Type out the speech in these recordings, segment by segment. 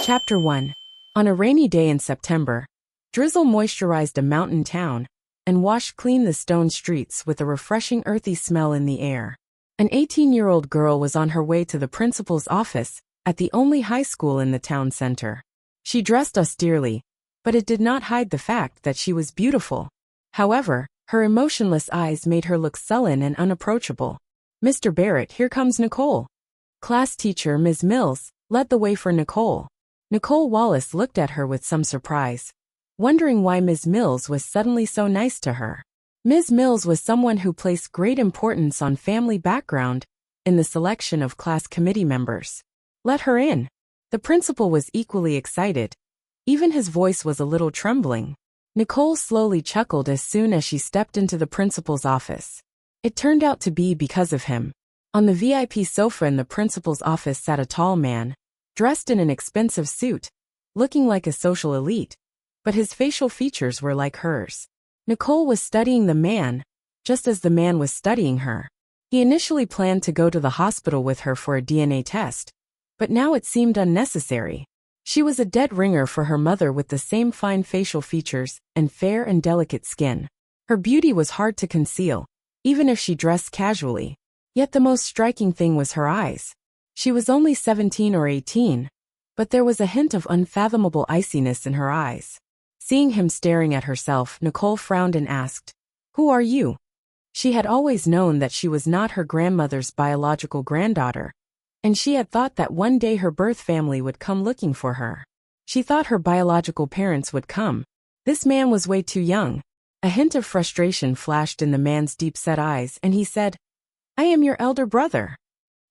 Chapter 1. On a rainy day in September, drizzle moisturized a mountain town and washed clean the stone streets with a refreshing earthy smell in the air. An 18-year-old girl was on her way to the principal's office at the only high school in the town center. She dressed austerely, but it did not hide the fact that she was beautiful. However, her emotionless eyes made her look sullen and unapproachable. "Mr. Barrett, here comes Nicole." Class teacher Ms. Mills led the way for Nicole. Nicole Wallace looked at her with some surprise, wondering why Ms. Mills was suddenly so nice to her. Ms. Mills was someone who placed great importance on family background in the selection of class committee members. "Let her in." The principal was equally excited. Even his voice was a little trembling. Nicole slowly chuckled as soon as she stepped into the principal's office. It turned out to be because of him. On the VIP sofa in the principal's office sat a tall man, dressed in an expensive suit, looking like a social elite, but his facial features were like hers. Nicole was studying the man, just as the man was studying her. He initially planned to go to the hospital with her for a DNA test, but now it seemed unnecessary. She was a dead ringer for her mother with the same fine facial features and fair and delicate skin. Her beauty was hard to conceal, even if she dressed casually. Yet the most striking thing was her eyes. She was only 17 or 18, but there was a hint of unfathomable iciness in her eyes. Seeing him staring at herself, Nicole frowned and asked, "Who are you?" She had always known that she was not her grandmother's biological granddaughter, and she had thought that one day her birth family would come looking for her. She thought her biological parents would come. This man was way too young. A hint of frustration flashed in the man's deep-set eyes, and he said, "I am your elder brother."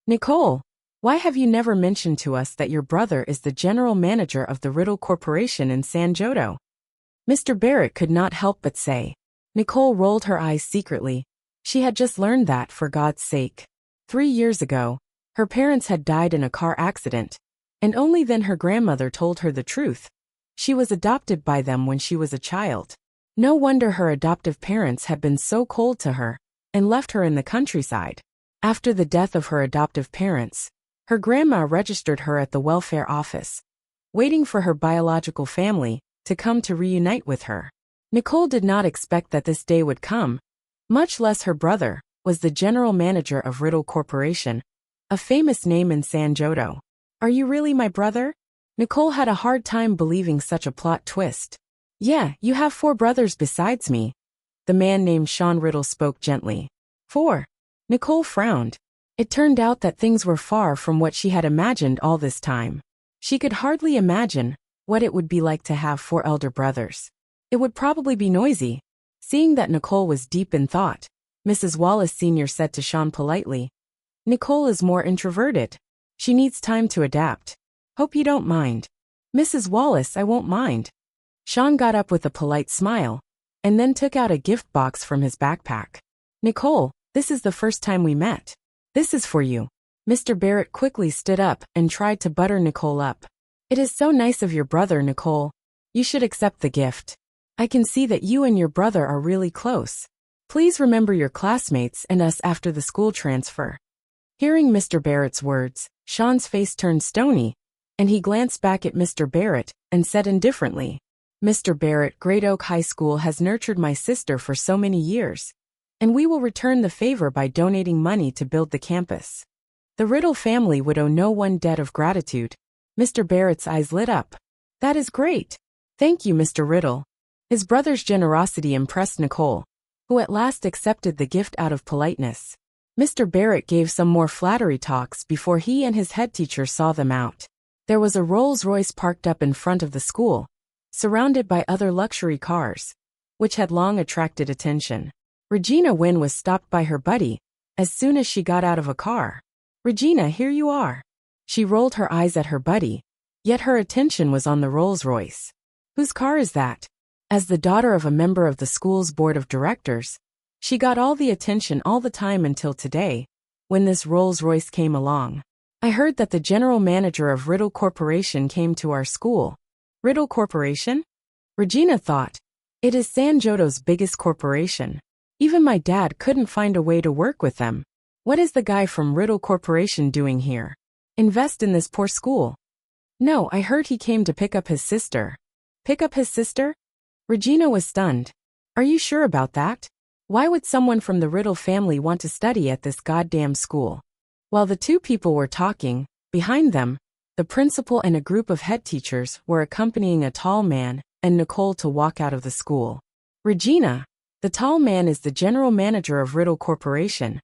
"Nicole, why have you never mentioned to us that your brother is the general manager of the Riddle Corporation in San Jodo?" Mr. Barrett could not help but say. Nicole rolled her eyes secretly. She had just learned that, for God's sake. 3 years ago, her parents had died in a car accident, and only then her grandmother told her the truth. She was adopted by them when she was a child. No wonder her adoptive parents had been so cold to her and left her in the countryside. After the death of her adoptive parents, her grandma registered her at the welfare office, waiting for her biological family to come to reunite with her. Nicole did not expect that this day would come, much less her brother was the general manager of Riddle Corporation, a famous name in San Jodo. "Are you really my brother?" Nicole had a hard time believing such a plot twist. "Yeah, you have 4 brothers besides me." The man named Sean Riddle spoke gently. 4. Nicole frowned. It turned out that things were far from what she had imagined all this time. She could hardly imagine what it would be like to have 4 elder brothers. It would probably be noisy. Seeing that Nicole was deep in thought, Mrs. Wallace Sr. said to Sean politely, "Nicole is more introverted. She needs time to adapt. Hope you don't mind." "Mrs. Wallace, I won't mind." Sean got up with a polite smile, and then took out a gift box from his backpack. "Nicole, this is the first time we met. This is for you." Mr. Barrett quickly stood up and tried to butter Nicole up. "It is so nice of your brother, Nicole. You should accept the gift. I can see that you and your brother are really close. Please remember your classmates and us after the school transfer." Hearing Mr. Barrett's words, Sean's face turned stony, and he glanced back at Mr. Barrett and said indifferently, "Mr. Barrett, Great Oak High School has nurtured my sister for so many years, and we will return the favor by donating money to build the campus. The Riddle family would owe no one debt of gratitude." Mr. Barrett's eyes lit up. "That is great. Thank you, Mr. Riddle." His brother's generosity impressed Nicole, who at last accepted the gift out of politeness. Mr. Barrett gave some more flattery talks before he and his head teacher saw them out. There was a Rolls-Royce parked up in front of the school, surrounded by other luxury cars, which had long attracted attention. Regina Wynn was stopped by her buddy as soon as she got out of a car. "Regina, here you are." She rolled her eyes at her buddy, yet her attention was on the Rolls-Royce. "Whose car is that?" As the daughter of a member of the school's board of directors, she got all the attention all the time until today, when this Rolls-Royce came along. "I heard that the general manager of Riddle Corporation came to our school." "Riddle Corporation?" Regina thought. "It is San Jodo's biggest corporation. Even my dad couldn't find a way to work with them. What is the guy from Riddle Corporation doing here? Invest in this poor school." No, I heard he came to pick up his sister. Pick up his sister? Regina was stunned. Are you sure about that? Why would someone from the Riddle family want to study at this goddamn school? While the two people were talking, behind them, the principal and a group of head teachers were accompanying a tall man and Nicole to walk out of the school. Regina, the tall man is the general manager of Riddle Corporation,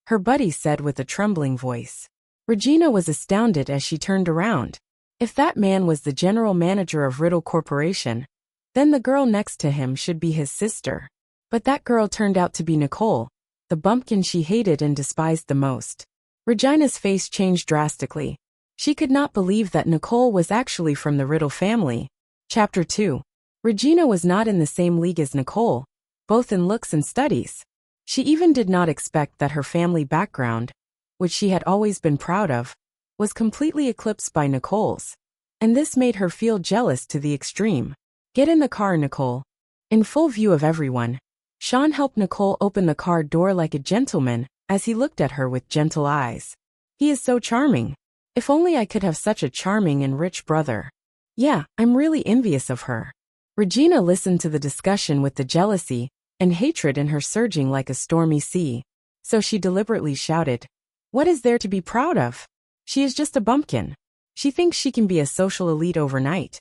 her buddy said with a trembling voice. Regina was astounded as she turned around. If that man was the general manager of Riddle Corporation, then the girl next to him should be his sister. But that girl turned out to be Nicole, the bumpkin she hated and despised the most. Regina's face changed drastically. She could not believe that Nicole was actually from the Riddle family. Chapter 2. Regina was not in the same league as Nicole, both in looks and studies. She even did not expect that her family background, which she had always been proud of, was completely eclipsed by Nicole's. And this made her feel jealous to the extreme. Get in the car, Nicole. In full view of everyone, Sean helped Nicole open the car door like a gentleman as he looked at her with gentle eyes. He is so charming. If only I could have such a charming and rich brother. Yeah, I'm really envious of her. Regina listened to the discussion with the jealousy and hatred in her surging like a stormy sea. So she deliberately shouted, "What is there to be proud of? She is just a bumpkin. She thinks she can be a social elite overnight."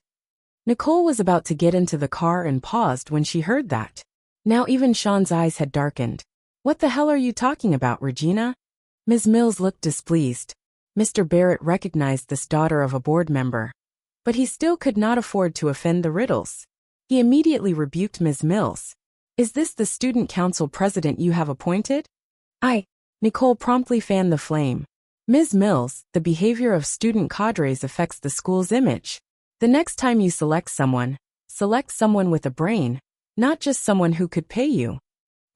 Nicole was about to get into the car and paused when she heard that. Now even Sean's eyes had darkened. "What the hell are you talking about, Regina?" Ms. Mills looked displeased. Mr. Barrett recognized this daughter of a board member. But he still could not afford to offend the Riddles. He immediately rebuked Ms. Mills. "Is this the student council president you have appointed?" Nicole promptly fanned the flame. "Ms. Mills, the behavior of student cadres affects the school's image. The next time you select someone with a brain, not just someone who could pay you."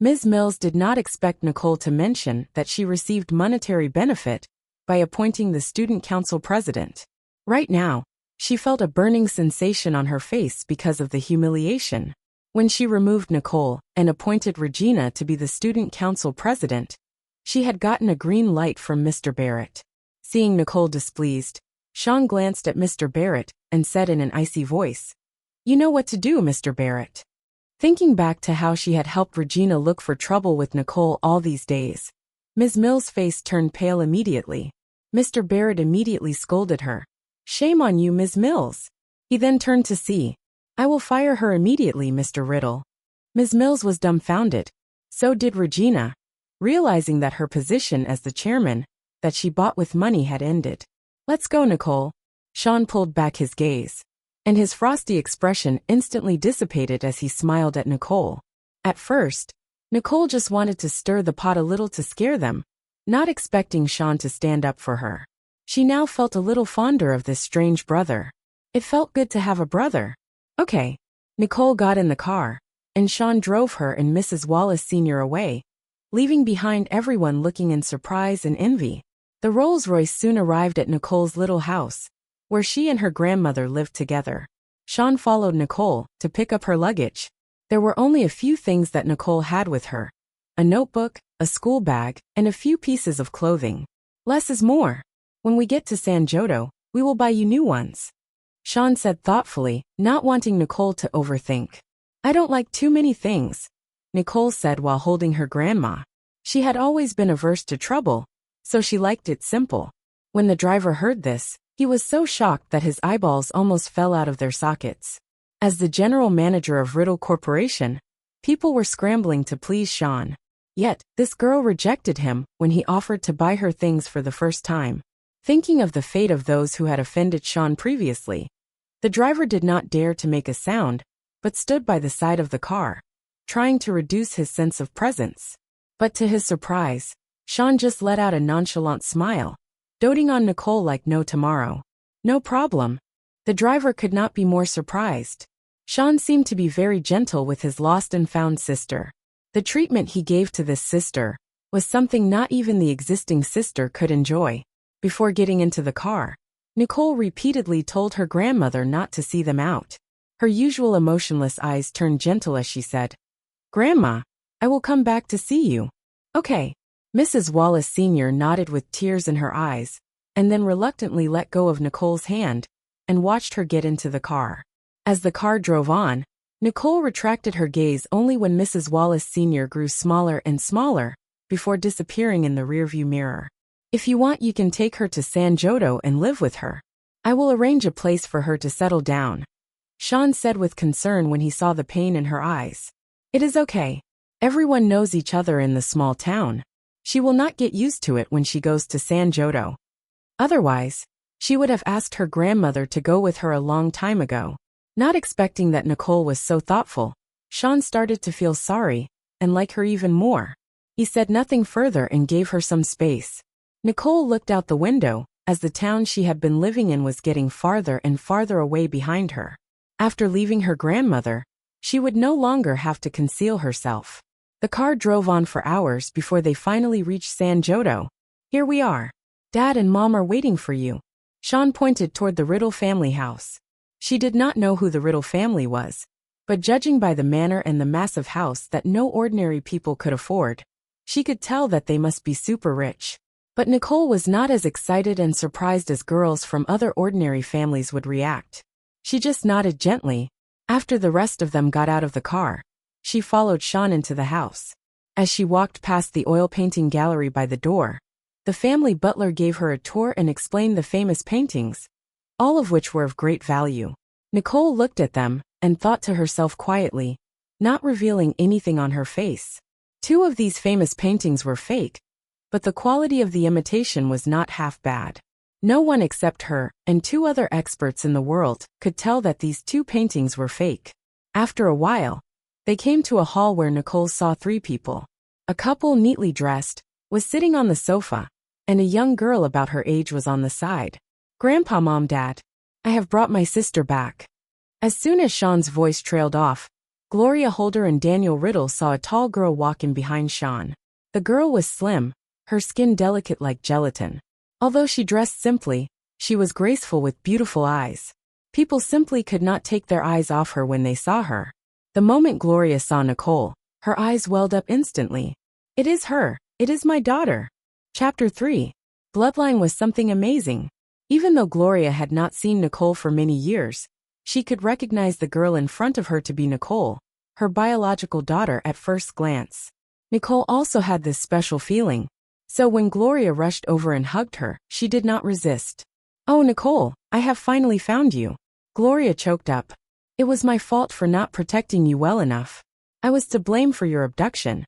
Ms. Mills did not expect Nicole to mention that she received monetary benefit by appointing the student council president. Right now, she felt a burning sensation on her face because of the humiliation. When she removed Nicole and appointed Regina to be the student council president, she had gotten a green light from Mr. Barrett. Seeing Nicole displeased, Sean glanced at Mr. Barrett and said in an icy voice, "You know what to do, Mr. Barrett." Thinking back to how she had helped Regina look for trouble with Nicole all these days, Ms. Mills' face turned pale immediately. Mr. Barrett immediately scolded her. "Shame on you, Ms. Mills." He then turned to see. "I will fire her immediately, Mr. Riddle." Ms. Mills was dumbfounded. So did Regina, realizing that her position as the chairman, that she bought with money, had ended. "Let's go, Nicole." Sean pulled back his gaze, and his frosty expression instantly dissipated as he smiled at Nicole. At first, Nicole just wanted to stir the pot a little to scare them, not expecting Sean to stand up for her. She now felt a little fonder of this strange brother. It felt good to have a brother. Okay. Nicole got in the car, and Sean drove her and Mrs. Wallace Sr. away, leaving behind everyone looking in surprise and envy. The Rolls-Royce soon arrived at Nicole's little house, where she and her grandmother lived together. Sean followed Nicole to pick up her luggage. There were only a few things that Nicole had with her: a notebook, a school bag, and a few pieces of clothing. "Less is more. When we get to San Jodo, we will buy you new ones," Sean said thoughtfully, not wanting Nicole to overthink. "I don't like too many things," Nicole said while holding her grandma. She had always been averse to trouble, so she liked it simple. When the driver heard this, he was so shocked that his eyeballs almost fell out of their sockets. As the general manager of Riddle Corporation, people were scrambling to please Sean. Yet, this girl rejected him when he offered to buy her things for the first time. Thinking of the fate of those who had offended Sean previously, the driver did not dare to make a sound, but stood by the side of the car, trying to reduce his sense of presence. But to his surprise, Sean just let out a nonchalant smile, doting on Nicole like no tomorrow. "No problem." The driver could not be more surprised. Sean seemed to be very gentle with his lost and found sister. The treatment he gave to this sister was something not even the existing sister could enjoy. Before getting into the car, Nicole repeatedly told her grandmother not to see them out. Her usual emotionless eyes turned gentle as she said, "Grandma, I will come back to see you." "Okay." Mrs. Wallace Sr. nodded with tears in her eyes, and then reluctantly let go of Nicole's hand and watched her get into the car. As the car drove on, Nicole retracted her gaze only when Mrs. Wallace Sr. grew smaller and smaller, before disappearing in the rearview mirror. If you want, you can take her to San Jodo and live with her. I will arrange a place for her to settle down, Sean said with concern when he saw the pain in her eyes. It is okay. Everyone knows each other in the small town. She will not get used to it when she goes to San Jodo. Otherwise, she would have asked her grandmother to go with her a long time ago. Not expecting that Nicole was so thoughtful, Sean started to feel sorry, and like her even more. He said nothing further and gave her some space. Nicole looked out the window, as the town she had been living in was getting farther and farther away behind her. After leaving her grandmother, she would no longer have to conceal herself. The car drove on for hours before they finally reached San Jodo. Here we are. Dad and Mom are waiting for you. Sean pointed toward the Riddle family house. She did not know who the Riddle family was, but judging by the manner and the massive house that no ordinary people could afford, she could tell that they must be super rich. But Nicole was not as excited and surprised as girls from other ordinary families would react. She just nodded gently. After the rest of them got out of the car, she followed Sean into the house. As she walked past the oil painting gallery by the door, the family butler gave her a tour and explained the famous paintings, all of which were of great value. Nicole looked at them and thought to herself quietly, not revealing anything on her face. 2 of these famous paintings were fake, but the quality of the imitation was not half bad. No one except her and 2 other experts in the world could tell that these 2 paintings were fake. After a while, they came to a hall where Nicole saw 3 people. A couple neatly dressed was sitting on the sofa, and a young girl about her age was on the side. Grandpa, Mom, Dad, I have brought my sister back. As soon as Sean's voice trailed off, Gloria Holder and Daniel Riddle saw a tall girl walk in behind Sean. The girl was slim, her skin delicate like gelatin. Although she dressed simply, she was graceful with beautiful eyes. People simply could not take their eyes off her when they saw her. The moment Gloria saw Nicole, her eyes welled up instantly. It is her. It is my daughter. Chapter 3. Bloodline was something amazing. Even though Gloria had not seen Nicole for many years, she could recognize the girl in front of her to be Nicole, her biological daughter at first glance. Nicole also had this special feeling. So when Gloria rushed over and hugged her, she did not resist. Oh, Nicole, I have finally found you. Gloria choked up. It was my fault for not protecting you well enough. I was to blame for your abduction.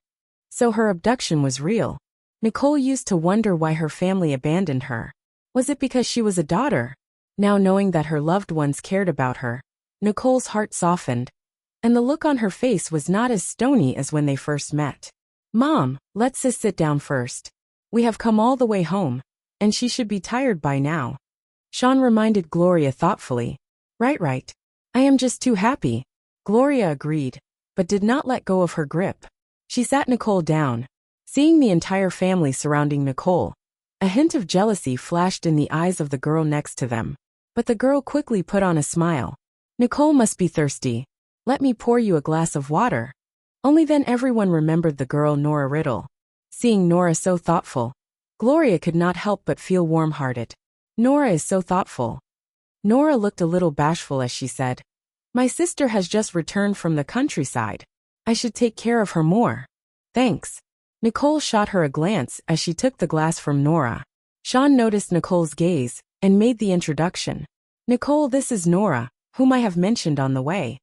So her abduction was real. Nicole used to wonder why her family abandoned her. Was it because she was a daughter? Now knowing that her loved ones cared about her, Nicole's heart softened, and the look on her face was not as stony as when they first met. Mom, let's just sit down first. We have come all the way home, and she should be tired by now. Sean reminded Gloria thoughtfully. Right. I am just too happy. Gloria agreed, but did not let go of her grip. She sat Nicole down. Seeing the entire family surrounding Nicole, a hint of jealousy flashed in the eyes of the girl next to them. But the girl quickly put on a smile. Nicole must be thirsty. Let me pour you a glass of water. Only then everyone remembered the girl Nora Riddle. Seeing Nora so thoughtful, Gloria could not help but feel warm-hearted. Nora is so thoughtful. Nora looked a little bashful as she said, My sister has just returned from the countryside. I should take care of her more. Thanks. Nicole shot her a glance as she took the glass from Nora. Sean noticed Nicole's gaze and made the introduction. Nicole, this is Nora, whom I have mentioned on the way.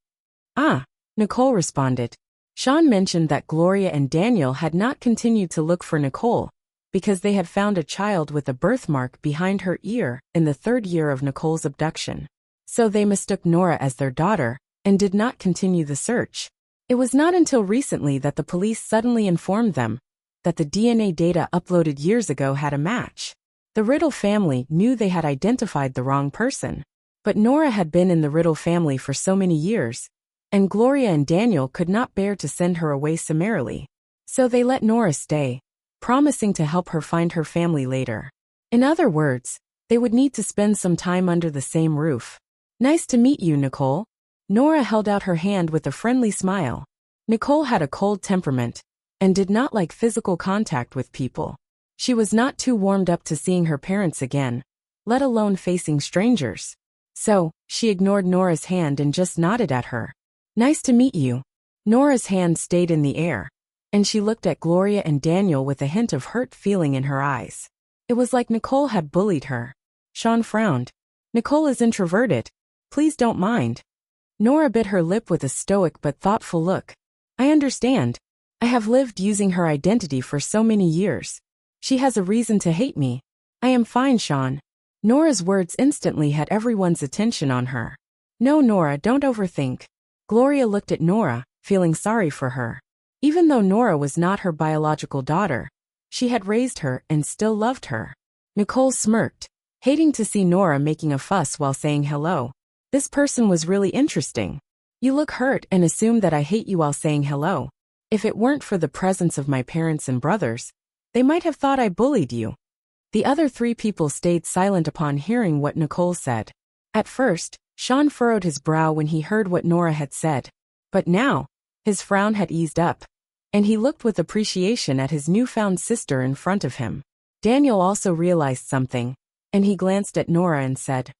Ah, Nicole responded. Sean mentioned that Gloria and Daniel had not continued to look for Nicole because they had found a child with a birthmark behind her ear in the 3rd year of Nicole's abduction. So they mistook Nora as their daughter and did not continue the search. It was not until recently that the police suddenly informed them that the DNA data uploaded years ago had a match. The Riddle family knew they had identified the wrong person, but Nora had been in the Riddle family for so many years, and Gloria and Daniel could not bear to send her away summarily. So they let Nora stay, promising to help her find her family later. In other words, they would need to spend some time under the same roof. Nice to meet you, Nicole. Nora held out her hand with a friendly smile. Nicole had a cold temperament and did not like physical contact with people. She was not too warmed up to seeing her parents again, let alone facing strangers. So, she ignored Nora's hand and just nodded at her. Nice to meet you. Nora's hand stayed in the air, and she looked at Gloria and Daniel with a hint of hurt feeling in her eyes. It was like Nicole had bullied her. Sean frowned. Nicole is introverted. Please don't mind. Nora bit her lip with a stoic but thoughtful look. I understand. I have lived using her identity for so many years. She has a reason to hate me. I am fine, Sean. Nora's words instantly had everyone's attention on her. No, Nora, don't overthink. Gloria looked at Nora, feeling sorry for her. Even though Nora was not her biological daughter, she had raised her and still loved her. Nicole smirked, hating to see Nora making a fuss while saying hello. This person was really interesting. You look hurt and assume that I hate you while saying hello. If it weren't for the presence of my parents and brothers, they might have thought I bullied you. The other three people stayed silent upon hearing what Nicole said. At first, Sean furrowed his brow when he heard what Nora had said. But now, his frown had eased up, and he looked with appreciation at his newfound sister in front of him. Daniel also realized something, and he glanced at Nora and said,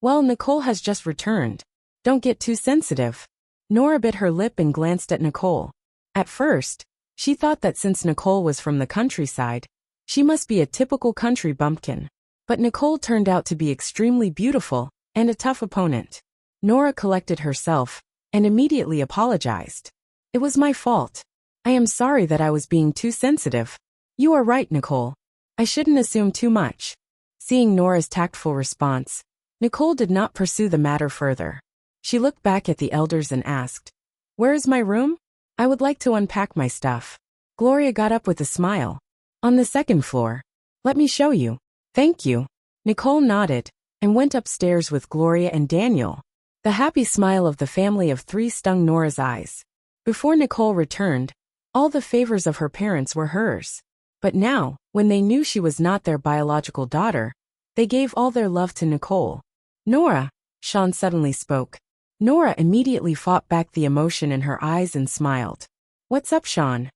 Well, Nicole has just returned. Don't get too sensitive. Nora bit her lip and glanced at Nicole. At first, she thought that since Nicole was from the countryside, she must be a typical country bumpkin. But Nicole turned out to be extremely beautiful and a tough opponent. Nora collected herself and immediately apologized. It was my fault. I am sorry that I was being too sensitive. You are right, Nicole. I shouldn't assume too much. Seeing Nora's tactful response, Nicole did not pursue the matter further. She looked back at the elders and asked, Where is my room? I would like to unpack my stuff. Gloria got up with a smile. On the second floor. Let me show you. Thank you. Nicole nodded and went upstairs with Gloria and Daniel. The happy smile of the family of three stung Nora's eyes. Before Nicole returned, all the favors of her parents were hers. But now, when they knew she was not their biological daughter, they gave all their love to Nicole. Nora, Sean suddenly spoke. Nora immediately fought back the emotion in her eyes and smiled. What's up, Sean?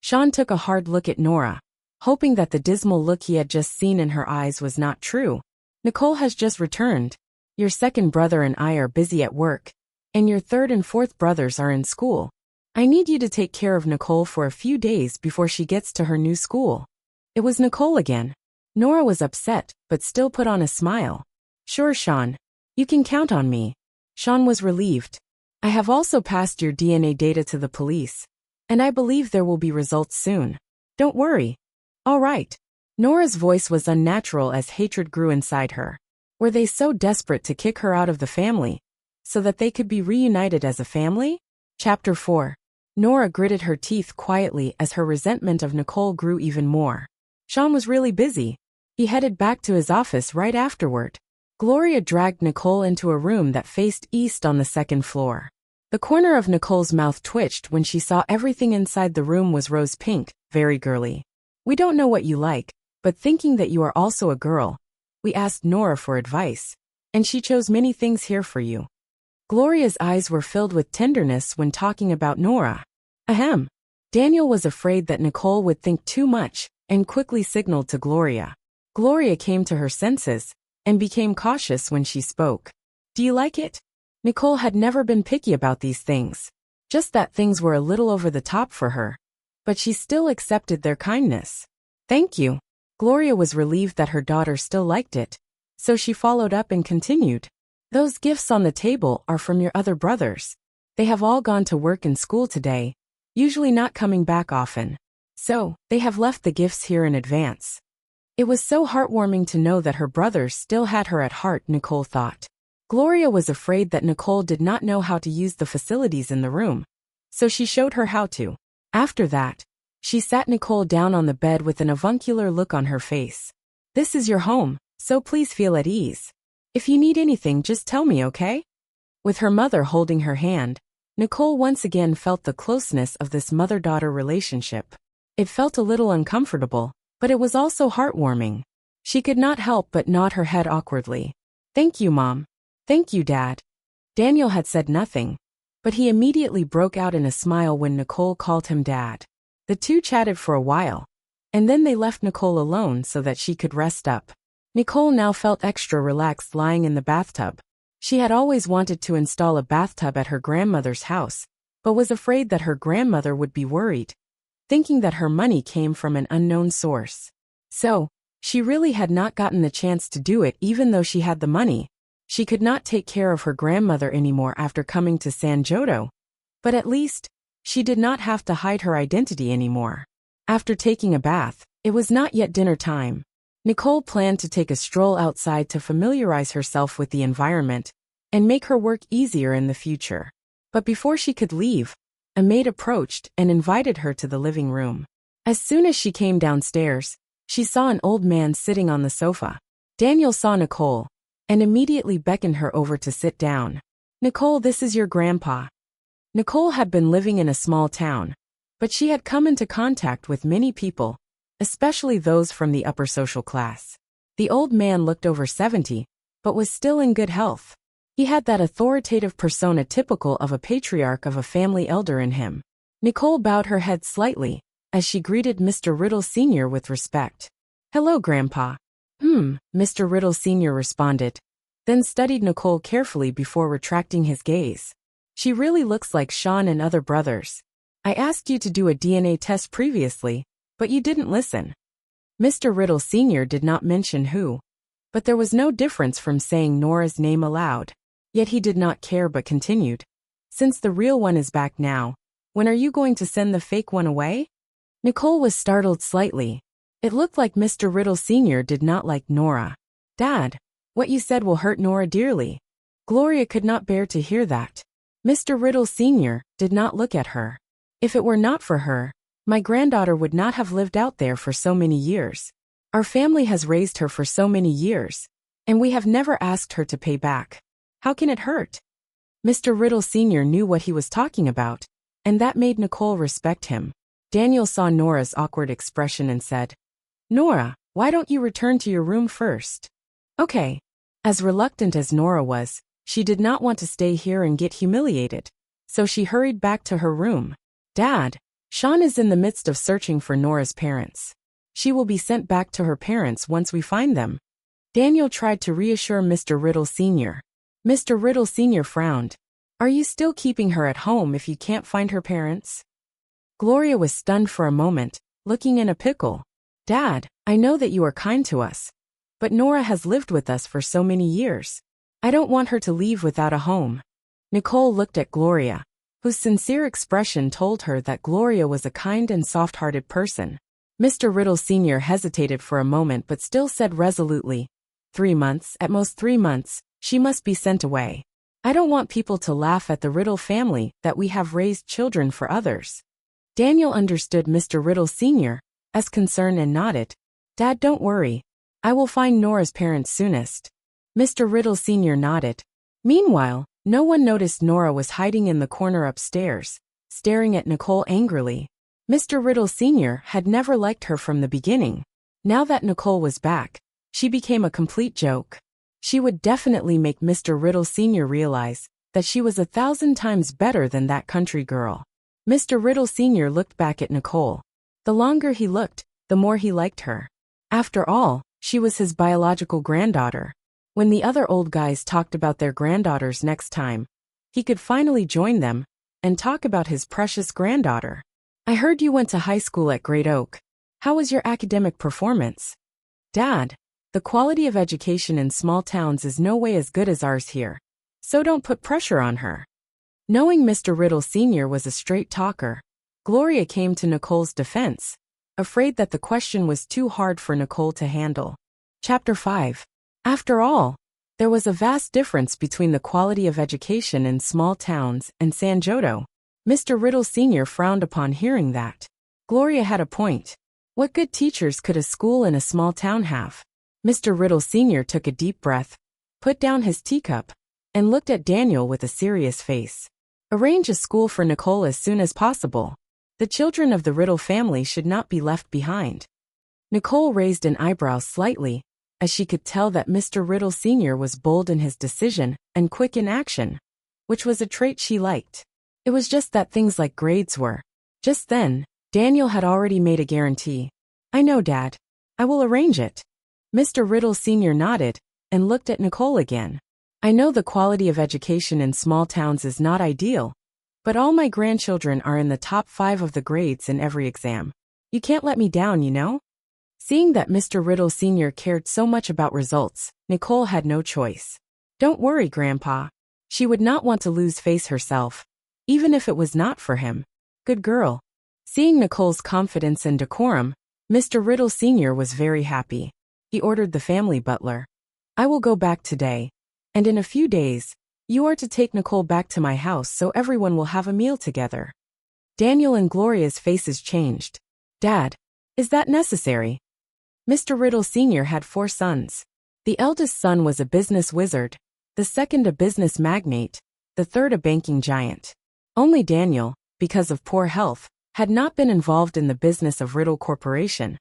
Sean took a hard look at Nora, hoping that the dismal look he had just seen in her eyes was not true. Nicole has just returned. Your second brother and I are busy at work, and your third and fourth brothers are in school. I need you to take care of Nicole for a few days before she gets to her new school. It was Nicole again. Nora was upset, but still put on a smile. Sure, Sean. You can count on me. Sean was relieved. I have also passed your DNA data to the police, and I believe there will be results soon. Don't worry. All right. Nora's voice was unnatural as hatred grew inside her. Were they so desperate to kick her out of the family, so that they could be reunited as a family? Chapter 4. Nora gritted her teeth quietly as her resentment of Nicole grew even more. Sean was really busy. He headed back to his office right afterward. Gloria dragged Nicole into a room that faced east on the second floor. The corner of Nicole's mouth twitched when she saw everything inside the room was rose pink, very girly. We don't know what you like, but thinking that you are also a girl, we asked Nora for advice, and she chose many things here for you. Gloria's eyes were filled with tenderness when talking about Nora. Ahem. Daniel was afraid that Nicole would think too much and quickly signaled to Gloria. Gloria came to her senses and became cautious when she spoke. Do you like it? Nicole had never been picky about these things, just that things were a little over the top for her. But she still accepted their kindness. Thank you. Gloria was relieved that her daughter still liked it, so she followed up and continued. Those gifts on the table are from your other brothers. They have all gone to work and school today, usually not coming back often. So, they have left the gifts here in advance. It was so heartwarming to know that her brothers still had her at heart, Nicole thought. Gloria was afraid that Nicole did not know how to use the facilities in the room, so she showed her how to. After that, she sat Nicole down on the bed with an avuncular look on her face. This is your home, so please feel at ease. If you need anything, just tell me, okay? With her mother holding her hand, Nicole once again felt the closeness of this mother-daughter relationship. It felt a little uncomfortable, but it was also heartwarming. She could not help but nod her head awkwardly. Thank you, Mom. Thank you, Dad. Daniel had said nothing, but he immediately broke out in a smile when Nicole called him Dad. The two chatted for a while, and then they left Nicole alone so that she could rest up. Nicole now felt extra relaxed lying in the bathtub. She had always wanted to install a bathtub at her grandmother's house, but was afraid that her grandmother would be worried, thinking that her money came from an unknown source. So, she really had not gotten the chance to do it even though she had the money. She could not take care of her grandmother anymore after coming to San Jodo. But at least, she did not have to hide her identity anymore. After taking a bath, it was not yet dinner time. Nicole planned to take a stroll outside to familiarize herself with the environment and make her work easier in the future. But before she could leave, a maid approached and invited her to the living room. As soon as she came downstairs, she saw an old man sitting on the sofa. Daniel saw Nicole and immediately beckoned her over to sit down. "Nicole, this is your grandpa." Nicole had been living in a small town, but she had come into contact with many people, especially those from the upper social class. The old man looked over 70, but was still in good health. He had that authoritative persona typical of a patriarch of a family elder in him. Nicole bowed her head slightly as she greeted Mr. Riddle Sr. with respect. "Hello, Grandpa." Mr. Riddle Sr. responded, then studied Nicole carefully before retracting his gaze. "She really looks like Sean and other brothers. I asked you to do a DNA test previously, but you didn't listen." Mr. Riddle Sr. did not mention who, but there was no difference from saying Nora's name aloud. Yet he did not care but continued. "Since the real one is back now, when are you going to send the fake one away?" Nicole was startled slightly. It looked like Mr. Riddle Sr. did not like Nora. "Dad, what you said will hurt Nora dearly." Gloria could not bear to hear that. Mr. Riddle Sr. did not look at her. "If it were not for her, my granddaughter would not have lived out there for so many years. Our family has raised her for so many years, and we have never asked her to pay back. How can it hurt?" Mr. Riddle Sr. knew what he was talking about, and that made Nicole respect him. Daniel saw Nora's awkward expression and said, "Nora, why don't you return to your room first?" "Okay." As reluctant as Nora was, she did not want to stay here and get humiliated, so she hurried back to her room. "Dad, Sean is in the midst of searching for Nora's parents. She will be sent back to her parents once we find them." Daniel tried to reassure Mr. Riddle Sr. Mr. Riddle Sr. frowned. "Are you still keeping her at home if you can't find her parents?" Gloria was stunned for a moment, looking in a pickle. "Dad, I know that you are kind to us, but Nora has lived with us for so many years. I don't want her to leave without a home." Nicole looked at Gloria, whose sincere expression told her that Gloria was a kind and soft-hearted person. Mr. Riddle Sr. hesitated for a moment but still said resolutely, 3 months, at most 3 months, she must be sent away. I don't want people to laugh at the Riddle family that we have raised children for others." Daniel understood Mr. Riddle Sr. as concerned and nodded. "Dad, don't worry. I will find Nora's parents soonest." Mr. Riddle Sr. nodded. Meanwhile, no one noticed Nora was hiding in the corner upstairs, staring at Nicole angrily. Mr. Riddle Sr. had never liked her from the beginning. Now that Nicole was back, she became a complete joke. She would definitely make Mr. Riddle Sr. realize that she was 1,000 times better than that country girl. Mr. Riddle Sr. looked back at Nicole. The longer he looked, the more he liked her. After all, she was his biological granddaughter. When the other old guys talked about their granddaughters next time, he could finally join them and talk about his precious granddaughter. "I heard you went to high school at Great Oak. How was your academic performance?" "Dad, the quality of education in small towns is no way as good as ours here, so don't put pressure on her." Knowing Mr. Riddle Sr. was a straight talker, Gloria came to Nicole's defense, afraid that the question was too hard for Nicole to handle. Chapter 5. After all, there was a vast difference between the quality of education in small towns and San Jodo. Mr. Riddle Sr. frowned upon hearing that. Gloria had a point. What good teachers could a school in a small town have? Mr. Riddle Sr. took a deep breath, put down his teacup, and looked at Daniel with a serious face. "Arrange a school for Nicole as soon as possible. The children of the Riddle family should not be left behind." Nicole raised an eyebrow slightly, as she could tell that Mr. Riddle Sr. was bold in his decision and quick in action, which was a trait she liked. It was just that things like grades were. Just then, Daniel had already made a guarantee. "I know, Dad. I will arrange it." Mr. Riddle Sr. nodded and looked at Nicole again. I know the quality of education in small towns is not ideal, but all my grandchildren are in the top 5 of the grades in every exam. You can't let me down, you know? Seeing that Mr. Riddle Sr. cared so much about results, Nicole had no choice. Don't worry, Grandpa. She would not want to lose face herself, even if it was not for him. Good girl. Seeing Nicole's confidence and decorum, Mr. Riddle Sr. was very happy. He ordered the family butler. I will go back today, and in a few days, you are to take Nicole back to my house so everyone will have a meal together. Daniel and Gloria's faces changed. Dad, is that necessary? Mr. Riddle Sr. had 4 sons. The eldest son was a business wizard, the second a business magnate, the third a banking giant. Only Daniel, because of poor health, had not been involved in the business of Riddle Corporation,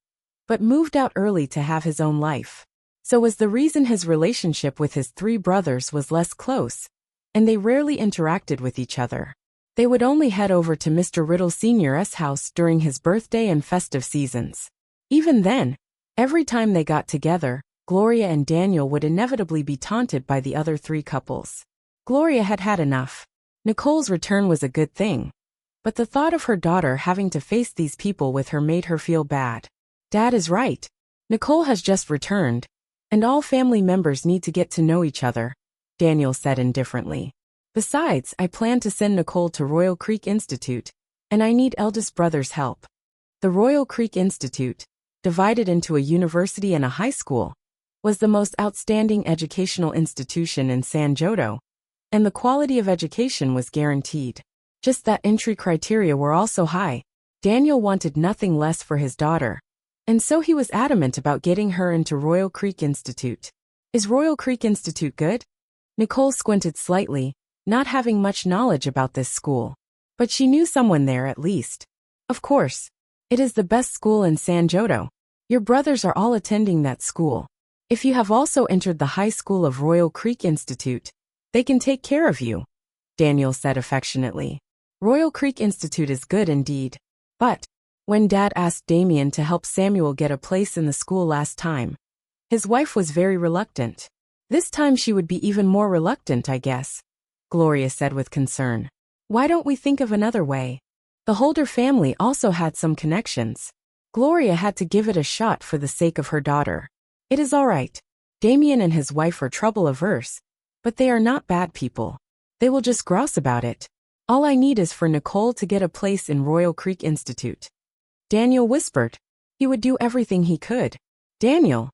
but moved out early to have his own life. So was the reason his relationship with his 3 brothers was less close, and they rarely interacted with each other. They would only head over to Mr. Riddle Sr.'s house during his birthday and festive seasons. Even then, every time they got together, Gloria and Daniel would inevitably be taunted by the other 3 couples. Gloria had had enough. Nicole's return was a good thing, but the thought of her daughter having to face these people with her made her feel bad. Dad is right. Nicole has just returned, and all family members need to get to know each other, Daniel said indifferently. Besides, I plan to send Nicole to Royal Creek Institute, and I need eldest brother's help. The Royal Creek Institute, divided into a university and a high school, was the most outstanding educational institution in San Jodo, and the quality of education was guaranteed. Just that entry criteria were also high. Daniel wanted nothing less for his daughter, and so he was adamant about getting her into Royal Creek Institute. Is Royal Creek Institute good? Nicole squinted slightly, not having much knowledge about this school. But she knew someone there at least. Of course. It is the best school in San Jodo. Your brothers are all attending that school. If you have also entered the high school of Royal Creek Institute, they can take care of you, Daniel said affectionately. Royal Creek Institute is good indeed. But when Dad asked Damien to help Samuel get a place in the school last time, his wife was very reluctant. This time she would be even more reluctant, I guess, Gloria said with concern. Why don't we think of another way? The Holder family also had some connections. Gloria had to give it a shot for the sake of her daughter. It is all right. Damien and his wife are trouble-averse, but they are not bad people. They will just grouse about it. All I need is for Nicole to get a place in Royal Creek Institute. Daniel whispered. He would do everything he could. Daniel.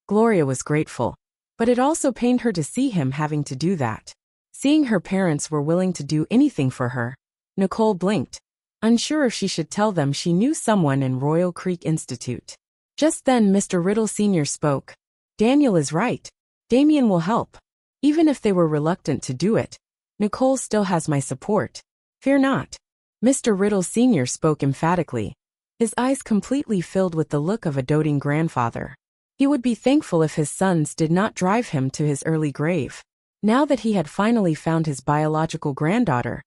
Gloria was grateful, but it also pained her to see him having to do that. Seeing her parents were willing to do anything for her, Nicole blinked, unsure if she should tell them she knew someone in Royal Creek Institute. Just then Mr. Riddle Sr. spoke. Daniel is right. Damien will help. Even if they were reluctant to do it, Nicole still has my support. Fear not. Mr. Riddle Sr. spoke emphatically, his eyes completely filled with the look of a doting grandfather. He would be thankful if his sons did not drive him to his early grave. Now that he had finally found his biological granddaughter,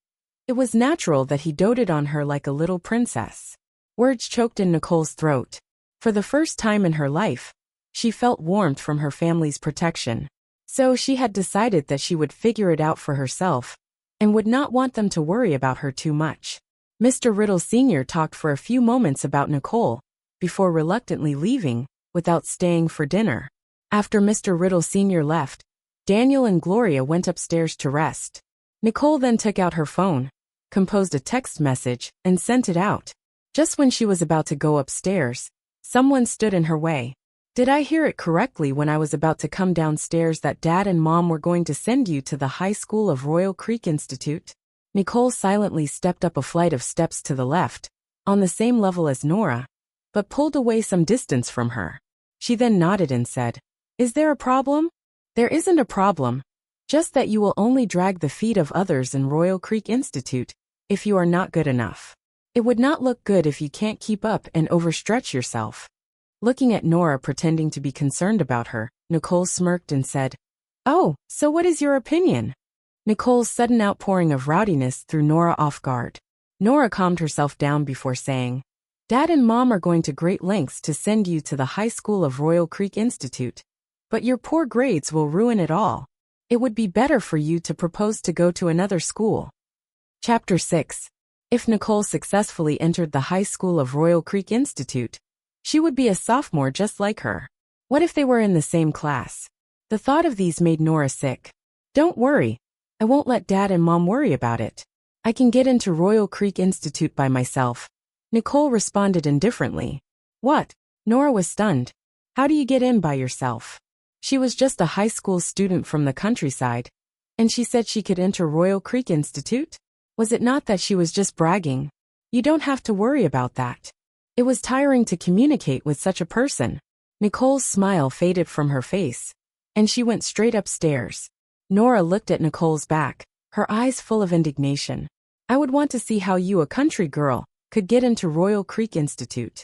it was natural that he doted on her like a little princess. Words choked in Nicole's throat. For the first time in her life, she felt warmth from her family's protection. So she had decided that she would figure it out for herself, and would not want them to worry about her too much. Mr. Riddle Sr. talked for a few moments about Nicole, before reluctantly leaving, without staying for dinner. After Mr. Riddle Sr. left, Daniel and Gloria went upstairs to rest. Nicole then took out her phone, composed a text message, and sent it out. Just when she was about to go upstairs, someone stood in her way. Did I hear it correctly when I was about to come downstairs that Dad and Mom were going to send you to the high school of Royal Creek Institute? Nicole silently stepped up a flight of steps to the left, on the same level as Nora, but pulled away some distance from her. She then nodded and said, Is there a problem? There isn't a problem. Just that you will only drag the feet of others in Royal Creek Institute, if you are not good enough. It would not look good if you can't keep up and overstretch yourself. Looking at Nora pretending to be concerned about her, Nicole smirked and said, Oh, so what is your opinion? Nicole's sudden outpouring of rowdiness threw Nora off guard. Nora calmed herself down before saying, Dad and Mom are going to great lengths to send you to the high school of Royal Creek Institute, but your poor grades will ruin it all. It would be better for you to propose to go to another school. Chapter 6. If Nicole successfully entered the high school of Royal Creek Institute, she would be a sophomore just like her. What if they were in the same class? The thought of these made Nora sick. Don't worry. I won't let Dad and Mom worry about it. I can get into Royal Creek Institute by myself. Nicole responded indifferently. What? Nora was stunned. How do you get in by yourself? She was just a high school student from the countryside. And she said she could enter Royal Creek Institute? Was it not that she was just bragging? You don't have to worry about that. It was tiring to communicate with such a person. Nicole's smile faded from her face, and she went straight upstairs. Nora looked at Nicole's back, her eyes full of indignation. I would want to see how you, a country girl, could get into Royal Creek Institute.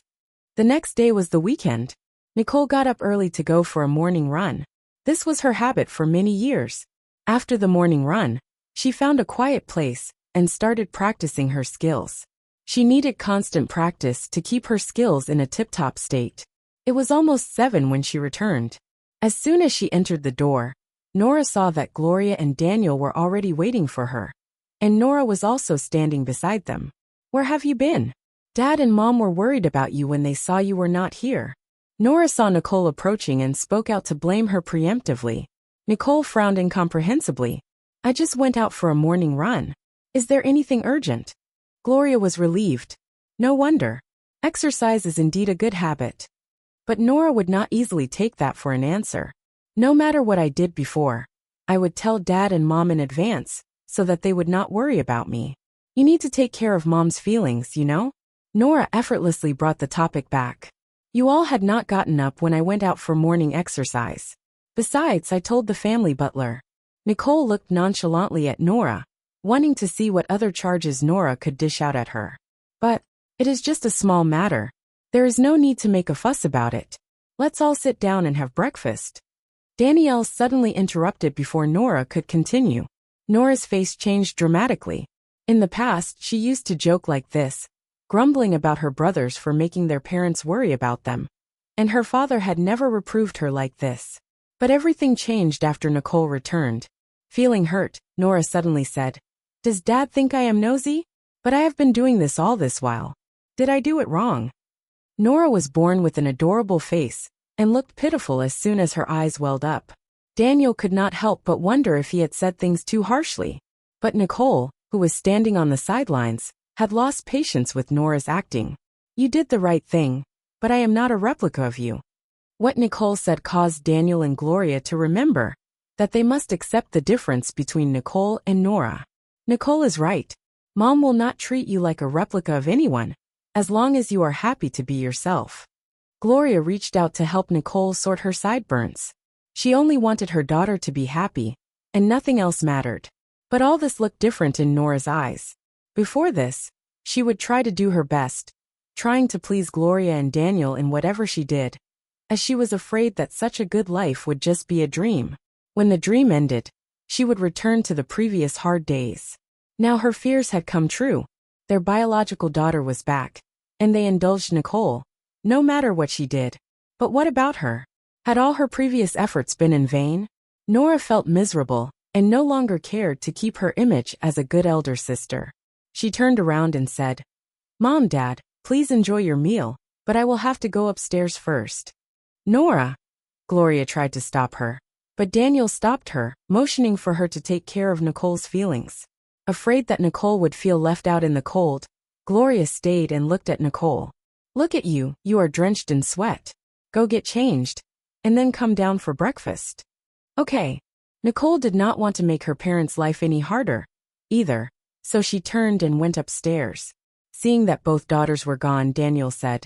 The next day was the weekend. Nicole got up early to go for a morning run. This was her habit for many years. After the morning run, she found a quiet place and started practicing her skills. She needed constant practice to keep her skills in a tip-top state. It was almost 7 when she returned. As soon as she entered the door, Nora saw that Gloria and Daniel were already waiting for her. And Nora was also standing beside them. Where have you been? Dad and Mom were worried about you when they saw you were not here. Nora saw Nicole approaching and spoke out to blame her preemptively. Nicole frowned incomprehensibly. I just went out for a morning run. Is there anything urgent? Gloria was relieved. No wonder. Exercise is indeed a good habit. But Nora would not easily take that for an answer. No matter what I did before, I would tell Dad and Mom in advance, so that they would not worry about me. You need to take care of Mom's feelings, you know? Nora effortlessly brought the topic back. You all had not gotten up when I went out for morning exercise. Besides, I told the family butler. Nicole looked nonchalantly at Nora, wanting to see what other charges Nora could dish out at her. But it is just a small matter. There is no need to make a fuss about it. Let's all sit down and have breakfast. Danielle suddenly interrupted before Nora could continue. Nora's face changed dramatically. In the past, she used to joke like this, grumbling about her brothers for making their parents worry about them. And her father had never reproved her like this. But everything changed after Nicole returned. Feeling hurt, Nora suddenly said, Does Dad think I am nosy? But I have been doing this all this while. Did I do it wrong? Nora was born with an adorable face, and looked pitiful as soon as her eyes welled up. Daniel could not help but wonder if he had said things too harshly. But Nicole, who was standing on the sidelines, had lost patience with Nora's acting. You did the right thing, but I am not a replica of you. What Nicole said caused Daniel and Gloria to remember that they must accept the difference between Nicole and Nora. Nicole is right. Mom will not treat you like a replica of anyone, as long as you are happy to be yourself. Gloria reached out to help Nicole sort her sideburns. She only wanted her daughter to be happy, and nothing else mattered. But all this looked different in Nora's eyes. Before this, she would try to do her best, trying to please Gloria and Daniel in whatever she did, as she was afraid that such a good life would just be a dream. When the dream ended, she would return to the previous hard days. Now her fears had come true. Their biological daughter was back, and they indulged Nicole, no matter what she did. But what about her? Had all her previous efforts been in vain? Nora felt miserable, and no longer cared to keep her image as a good elder sister. She turned around and said, Mom, Dad, please enjoy your meal, but I will have to go upstairs first. Nora! Gloria tried to stop her, but Daniel stopped her, motioning for her to take care of Nicole's feelings. Afraid that Nicole would feel left out in the cold, Gloria stayed and looked at Nicole. Look at you, you are drenched in sweat. Go get changed, and then come down for breakfast. Okay. Nicole did not want to make her parents' life any harder, either, so she turned and went upstairs. Seeing that both daughters were gone, Daniel said,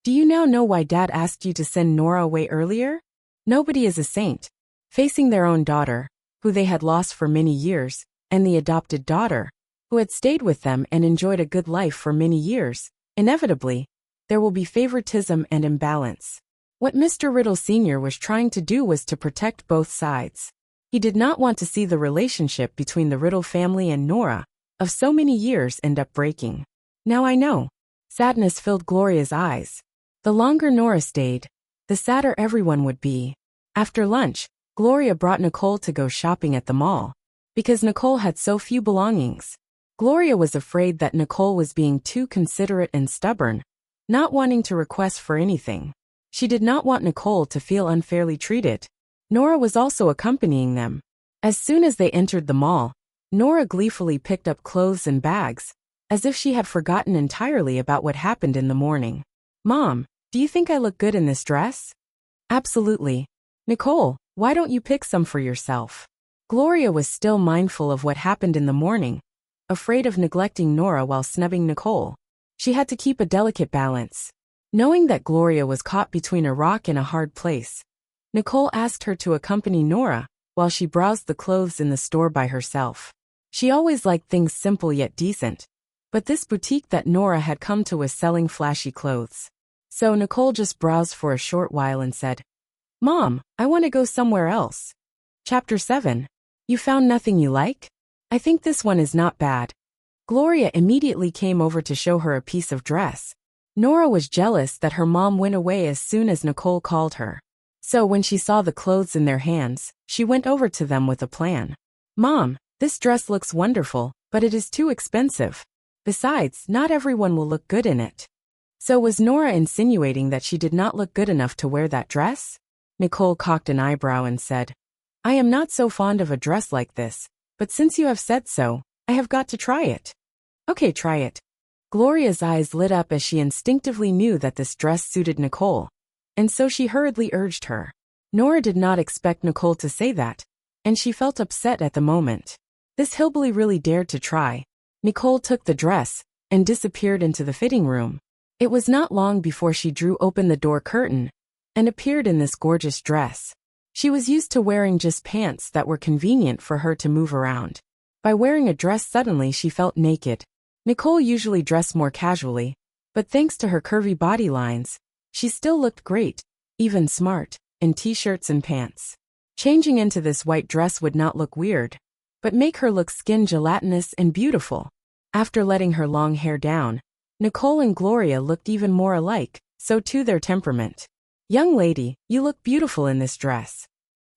Do you now know why Dad asked you to send Nora away earlier? Nobody is a saint. Facing their own daughter, who they had lost for many years, and the adopted daughter, who had stayed with them and enjoyed a good life for many years, inevitably, there will be favoritism and imbalance. What Mr. Riddle Sr. was trying to do was to protect both sides. He did not want to see the relationship between the Riddle family and Nora, of so many years, end up breaking. Now I know. Sadness filled Gloria's eyes. The longer Nora stayed, the sadder everyone would be. After lunch, Gloria brought Nicole to go shopping at the mall. Because Nicole had so few belongings, Gloria was afraid that Nicole was being too considerate and stubborn, not wanting to request for anything. She did not want Nicole to feel unfairly treated. Nora was also accompanying them. As soon as they entered the mall, Nora gleefully picked up clothes and bags, as if she had forgotten entirely about what happened in the morning. "Mom, do you think I look good in this dress?" "Absolutely. Nicole, why don't you pick some for yourself?" Gloria was still mindful of what happened in the morning, afraid of neglecting Nora while snubbing Nicole. She had to keep a delicate balance. Knowing that Gloria was caught between a rock and a hard place, Nicole asked her to accompany Nora while she browsed the clothes in the store by herself. She always liked things simple yet decent, but this boutique that Nora had come to was selling flashy clothes. So Nicole just browsed for a short while and said, "Mom, I want to go somewhere else." Chapter 7. You found nothing you like? I think this one is not bad. Gloria immediately came over to show her a piece of dress. Nora was jealous that her mom went away as soon as Nicole called her. So when she saw the clothes in their hands, she went over to them with a plan. "Mom, this dress looks wonderful, but it is too expensive. Besides, not everyone will look good in it." So was Nora insinuating that she did not look good enough to wear that dress? Nicole cocked an eyebrow and said, "I am not so fond of a dress like this, but since you have said so, I have got to try it." "Okay, try it." Gloria's eyes lit up as she instinctively knew that this dress suited Nicole, and so she hurriedly urged her. Nora did not expect Nicole to say that, and she felt upset at the moment. This hillbilly really dared to try. Nicole took the dress and disappeared into the fitting room. It was not long before she drew open the door curtain and appeared in this gorgeous dress. She was used to wearing just pants that were convenient for her to move around. By wearing a dress suddenly she felt naked. Nicole usually dressed more casually, but thanks to her curvy body lines, she still looked great, even smart, in t-shirts and pants. Changing into this white dress would not look weird, but make her look skin gelatinous and beautiful. After letting her long hair down, Nicole and Gloria looked even more alike, so too their temperament. "Young lady, you look beautiful in this dress.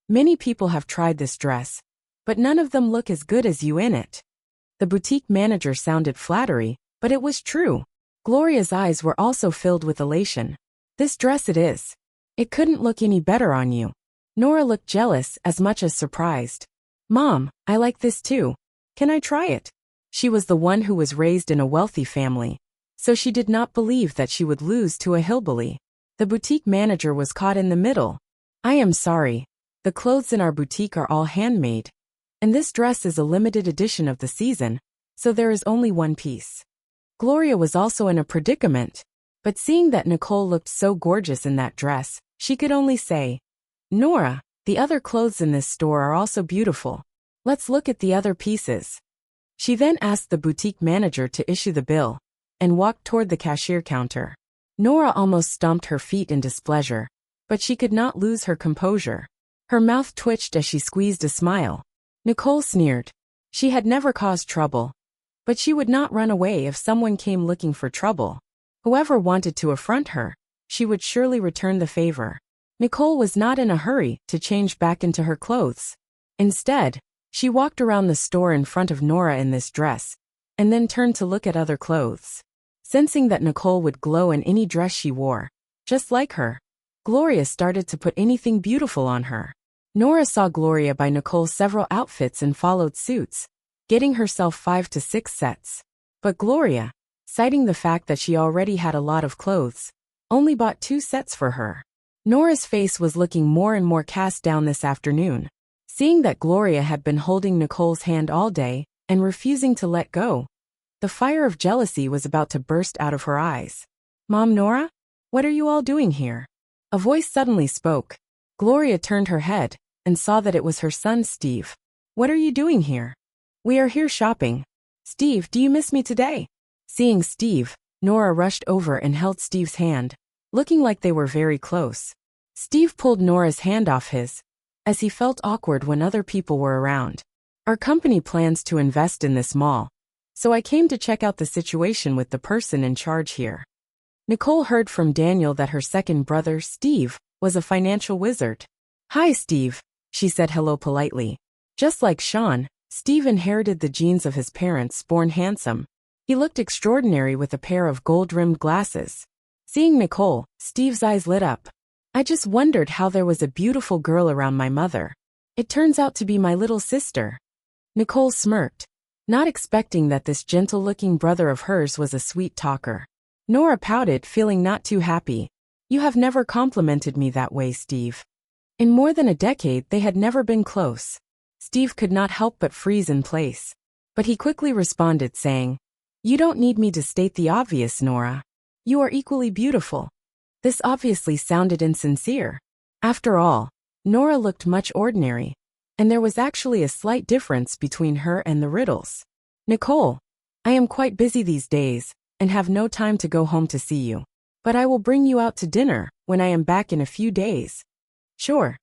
Many people have tried this dress, but none of them look as good as you in it." The boutique manager sounded flattery, but it was true. Gloria's eyes were also filled with elation. "This dress it is. It couldn't look any better on you." Nora looked jealous as much as surprised. "Mom, I like this too. Can I try it?" She was the one who was raised in a wealthy family, so she did not believe that she would lose to a hillbilly. The boutique manager was caught in the middle. "I am sorry. The clothes in our boutique are all handmade, and this dress is a limited edition of the season, so there is only one piece." Gloria was also in a predicament, but seeing that Nicole looked so gorgeous in that dress, she could only say, "Nora, the other clothes in this store are also beautiful. Let's look at the other pieces." She then asked the boutique manager to issue the bill and walked toward the cashier counter. Nora almost stomped her feet in displeasure, but she could not lose her composure. Her mouth twitched as she squeezed a smile. Nicole sneered. She had never caused trouble, but she would not run away if someone came looking for trouble. Whoever wanted to affront her, she would surely return the favor. Nicole was not in a hurry to change back into her clothes. Instead, she walked around the store in front of Nora in this dress, and then turned to look at other clothes. Sensing that Nicole would glow in any dress she wore, just like her, Gloria started to put anything beautiful on her. Nora saw Gloria buy Nicole several outfits and followed suits, getting herself 5 to 6 sets. But Gloria, citing the fact that she already had a lot of clothes, only bought 2 sets for her. Nora's face was looking more and more cast down this afternoon. Seeing that Gloria had been holding Nicole's hand all day and refusing to let go, the fire of jealousy was about to burst out of her eyes. "Mom, Nora? What are you all doing here?" A voice suddenly spoke. Gloria turned her head and saw that it was her son Steve. "What are you doing here?" "We are here shopping." "Steve, do you miss me today?" Seeing Steve, Nora rushed over and held Steve's hand, looking like they were very close. Steve pulled Nora's hand off his, as he felt awkward when other people were around. "Our company plans to invest in this mall, so I came to check out the situation with the person in charge here." Nicole heard from Daniel that her second brother, Steve, was a financial wizard. "Hi, Steve," She said hello politely. Just like Sean, Steve inherited the genes of his parents, born handsome. He looked extraordinary with a pair of gold-rimmed glasses. Seeing Nicole, Steve's eyes lit up. I just wondered how there was a beautiful girl around my mother. It turns out to be my little sister. Nicole smirked, not expecting that this gentle-looking brother of hers was a sweet talker. Nora pouted, feeling not too happy. You have never complimented me that way, Steve. In more than a decade, they had never been close. Steve could not help but freeze in place. But he quickly responded, saying, You don't need me to state the obvious, Nora. You are equally beautiful. This obviously sounded insincere. After all, Nora looked much ordinary, and there was actually a slight difference between her and the Riddles. Nicole, I am quite busy these days, and have no time to go home to see you. But I will bring you out to dinner when I am back in a few days. Sure.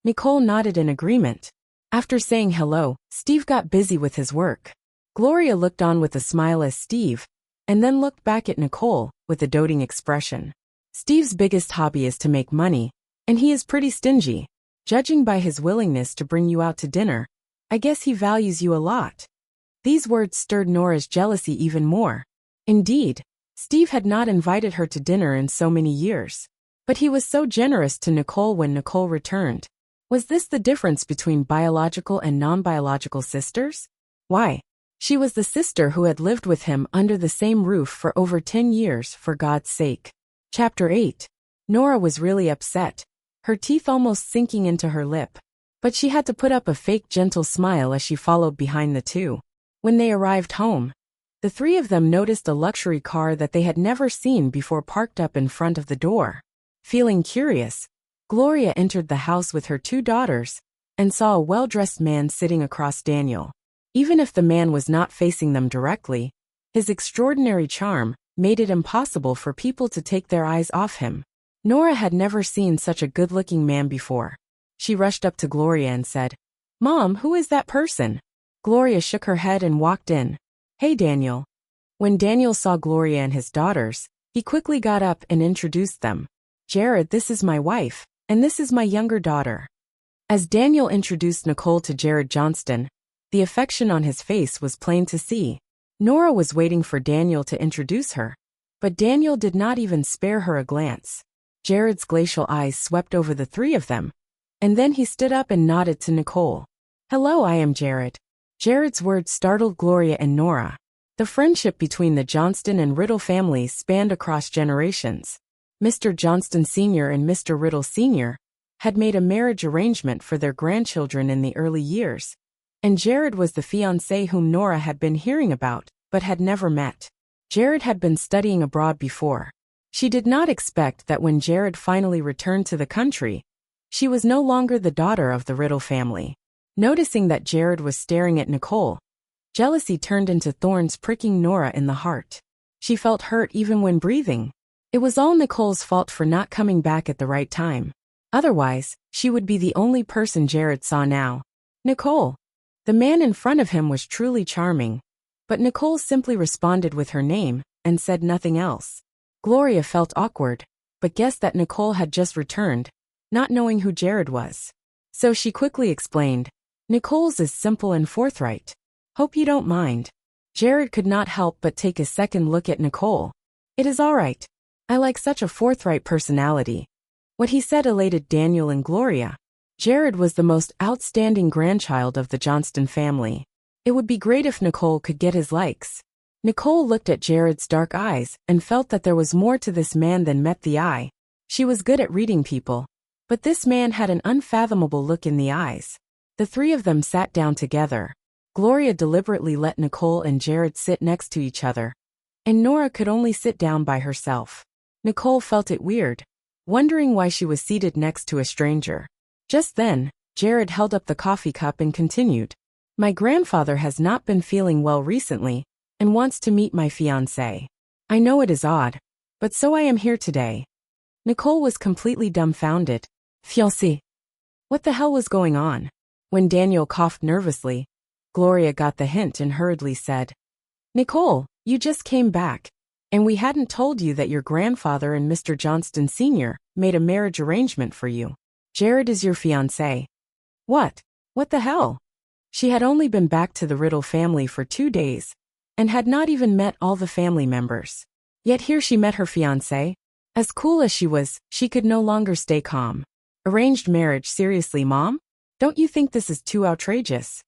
Nicole nodded in agreement. After saying hello, Steve got busy with his work. Gloria looked on with a smile as Steve, and then looked back at Nicole with a doting expression. Steve's biggest hobby is to make money, and he is pretty stingy. Judging by his willingness to bring you out to dinner, I guess he values you a lot. These words stirred Nora's jealousy even more. Indeed, Steve had not invited her to dinner in so many years. But he was so generous to Nicole when Nicole returned. Was this the difference between biological and non-biological sisters? Why? She was the sister who had lived with him under the same roof for over 10 years, for God's sake. Chapter 8. Nora was really upset, her teeth almost sinking into her lip. But she had to put up a fake gentle smile as she followed behind the two. When they arrived home, the three of them noticed a luxury car that they had never seen before parked up in front of the door. Feeling curious, Gloria entered the house with her two daughters and saw a well-dressed man sitting across Daniel. Even if the man was not facing them directly, his extraordinary charm made it impossible for people to take their eyes off him. Nora had never seen such a good-looking man before. She rushed up to Gloria and said, Mom, who is that person? Gloria shook her head and walked in. Hey, Daniel. When Daniel saw Gloria and his daughters, he quickly got up and introduced them. Jared, this is my wife, and this is my younger daughter. As Daniel introduced Nicole to Jared Johnston, the affection on his face was plain to see. Nora was waiting for Daniel to introduce her, but Daniel did not even spare her a glance. Jared's glacial eyes swept over the three of them, and then he stood up and nodded to Nicole. Hello, I am Jared. Jared's words startled Gloria and Nora. The friendship between the Johnston and Riddle families spanned across generations. Mr. Johnston Sr. and Mr. Riddle Sr. had made a marriage arrangement for their grandchildren in the early years, and Jared was the fiancé whom Nora had been hearing about, but had never met. Jared had been studying abroad before. She did not expect that when Jared finally returned to the country, she was no longer the daughter of the Riddle family. Noticing that Jared was staring at Nicole, jealousy turned into thorns pricking Nora in the heart. She felt hurt even when breathing. It was all Nicole's fault for not coming back at the right time. Otherwise, she would be the only person Jared saw now. Nicole. The man in front of him was truly charming, but Nicole simply responded with her name and said nothing else. Gloria felt awkward, but guessed that Nicole had just returned, not knowing who Jared was. So she quickly explained, Nicole's is simple and forthright. Hope you don't mind. Jared could not help but take a second look at Nicole. It is all right. I like such a forthright personality. What he said elated Daniel and Gloria. Jared was the most outstanding grandchild of the Johnston family. It would be great if Nicole could get his likes. Nicole looked at Jared's dark eyes and felt that there was more to this man than met the eye. She was good at reading people, but this man had an unfathomable look in the eyes. The three of them sat down together. Gloria deliberately let Nicole and Jared sit next to each other, and Nora could only sit down by herself. Nicole felt it weird, wondering why she was seated next to a stranger. Just then, Jared held up the coffee cup and continued, My grandfather has not been feeling well recently and wants to meet my fiancé. I know it is odd, but so I am here today. Nicole was completely dumbfounded. Fiancé? What the hell was going on? When Daniel coughed nervously, Gloria got the hint and hurriedly said, Nicole, you just came back, and we hadn't told you that your grandfather and Mr. Johnston Sr. made a marriage arrangement for you. Jared is your fiancé. What? What the hell? She had only been back to the Riddle family for 2 days, and had not even met all the family members. Yet here she met her fiancé. As cool as she was, she could no longer stay calm. Arranged marriage, seriously, Mom? Don't you think this is too outrageous?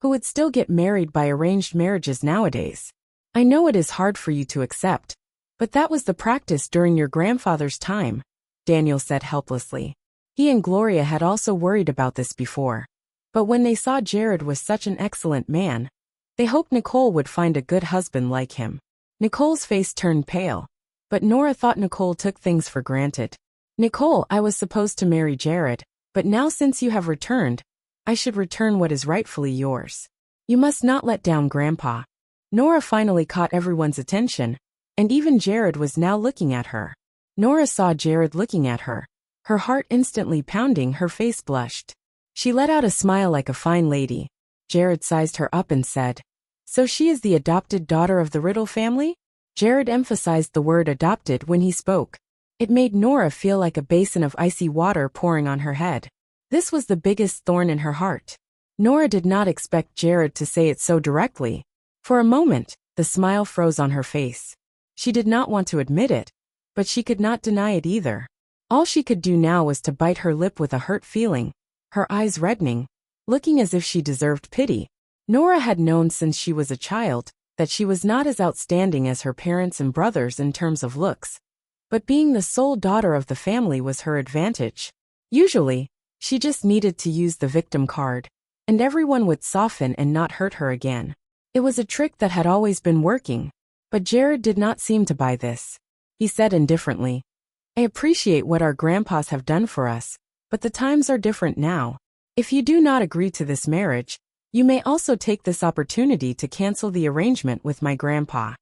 Who would still get married by arranged marriages nowadays? I know it is hard for you to accept, but that was the practice during your grandfather's time, Daniel said helplessly. He and Gloria had also worried about this before. But when they saw Jared was such an excellent man, they hoped Nicole would find a good husband like him. Nicole's face turned pale, but Nora thought Nicole took things for granted. Nicole, I was supposed to marry Jared, but now since you have returned, I should return what is rightfully yours. You must not let down Grandpa. Nora finally caught everyone's attention, and even Jared was now looking at her. Nora saw Jared looking at her. Her heart instantly pounding, her face blushed. She let out a smile like a fine lady. Jared sized her up and said, "So she is the adopted daughter of the Riddle family?" Jared emphasized the word adopted when he spoke. It made Nora feel like a basin of icy water pouring on her head. This was the biggest thorn in her heart. Nora did not expect Jared to say it so directly. For a moment, the smile froze on her face. She did not want to admit it, but she could not deny it either. All she could do now was to bite her lip with a hurt feeling, her eyes reddening, looking as if she deserved pity. Nora had known since she was a child that she was not as outstanding as her parents and brothers in terms of looks, but being the sole daughter of the family was her advantage. Usually, she just needed to use the victim card, and everyone would soften and not hurt her again. It was a trick that had always been working, but Jared did not seem to buy this. He said indifferently, "I appreciate what our grandpas have done for us, but the times are different now. If you do not agree to this marriage, you may also take this opportunity to cancel the arrangement with my grandpa."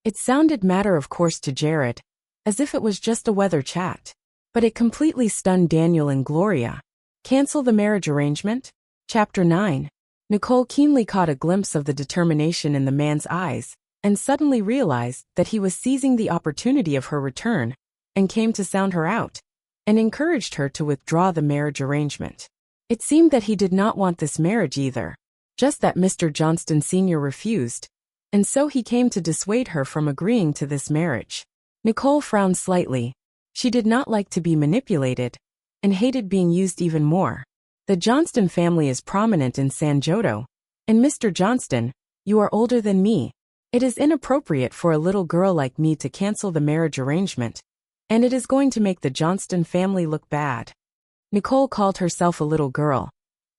It sounded matter of course to Jared, as if it was just a weather chat. But it completely stunned Daniel and Gloria. Cancel the marriage arrangement? Chapter 9. Nicole keenly caught a glimpse of the determination in the man's eyes, and suddenly realized that he was seizing the opportunity of her return, and came to sound her out, and encouraged her to withdraw the marriage arrangement. It seemed that he did not want this marriage either, just that Mr. Johnston Sr. refused, and so he came to dissuade her from agreeing to this marriage. Nicole frowned slightly. She did not like to be manipulated, and hated being used even more. The Johnston family is prominent in San Jodo, and Mr. Johnston, you are older than me. It is inappropriate for a little girl like me to cancel the marriage arrangement, and it is going to make the Johnston family look bad. Nicole called herself a little girl,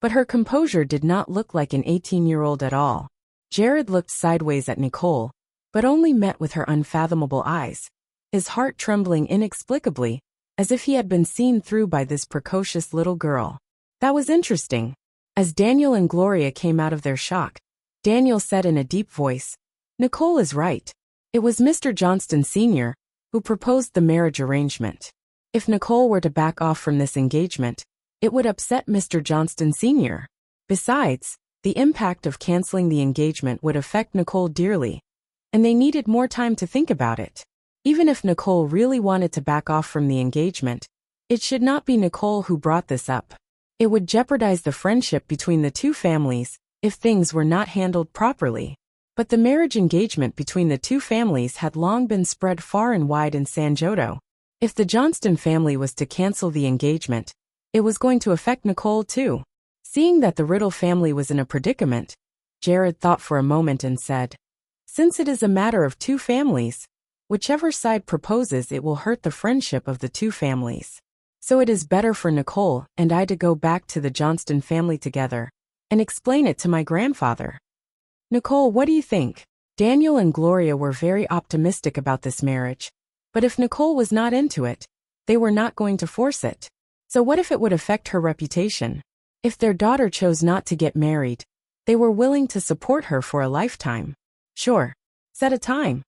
but her composure did not look like an 18-year-old at all. Jared looked sideways at Nicole, but only met with her unfathomable eyes, his heart trembling inexplicably, as if he had been seen through by this precocious little girl. That was interesting. As Daniel and Gloria came out of their shock, Daniel said in a deep voice, "Nicole is right. It was Mr. Johnston Sr. who proposed the marriage arrangement. If Nicole were to back off from this engagement, it would upset Mr. Johnston Sr. Besides, the impact of canceling the engagement would affect Nicole dearly, and they needed more time to think about it. Even if Nicole really wanted to back off from the engagement, it should not be Nicole who brought this up. It would jeopardize the friendship between the two families if things were not handled properly." But the marriage engagement between the two families had long been spread far and wide in San Jodo. If the Johnston family was to cancel the engagement, it was going to affect Nicole too. Seeing that the Riddle family was in a predicament, Jared thought for a moment and said, "Since it is a matter of two families, whichever side proposes it will hurt the friendship of the two families. So it is better for Nicole and I to go back to the Johnston family together and explain it to my grandfather." Nicole, what do you think? Daniel and Gloria were very optimistic about this marriage, but if Nicole was not into it, they were not going to force it. So what if it would affect her reputation? If their daughter chose not to get married, they were willing to support her for a lifetime. Sure. Set a time.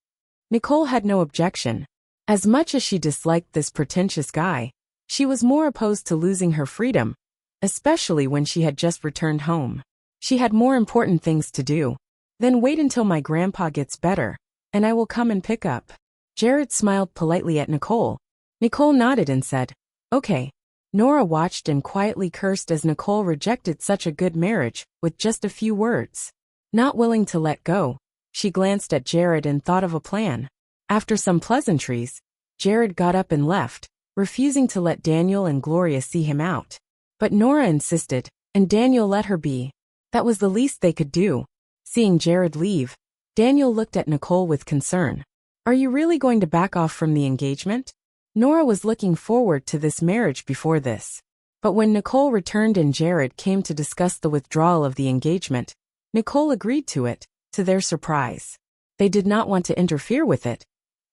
Nicole had no objection. As much as she disliked this pretentious guy, she was more opposed to losing her freedom, especially when she had just returned home. She had more important things to do. Then wait until my grandpa gets better, and I will come and pick up. Jared smiled politely at Nicole. Nicole nodded and said, "Okay." Nora watched and quietly cursed as Nicole rejected such a good marriage with just a few words. Not willing to let go, she glanced at Jared and thought of a plan. After some pleasantries, Jared got up and left, refusing to let Daniel and Gloria see him out. But Nora insisted, and Daniel let her be. That was the least they could do. Seeing Jared leave, Daniel looked at Nicole with concern. Are you really going to back off from the engagement? Nora was looking forward to this marriage before this. But when Nicole returned and Jared came to discuss the withdrawal of the engagement, Nicole agreed to it, to their surprise. They did not want to interfere with it,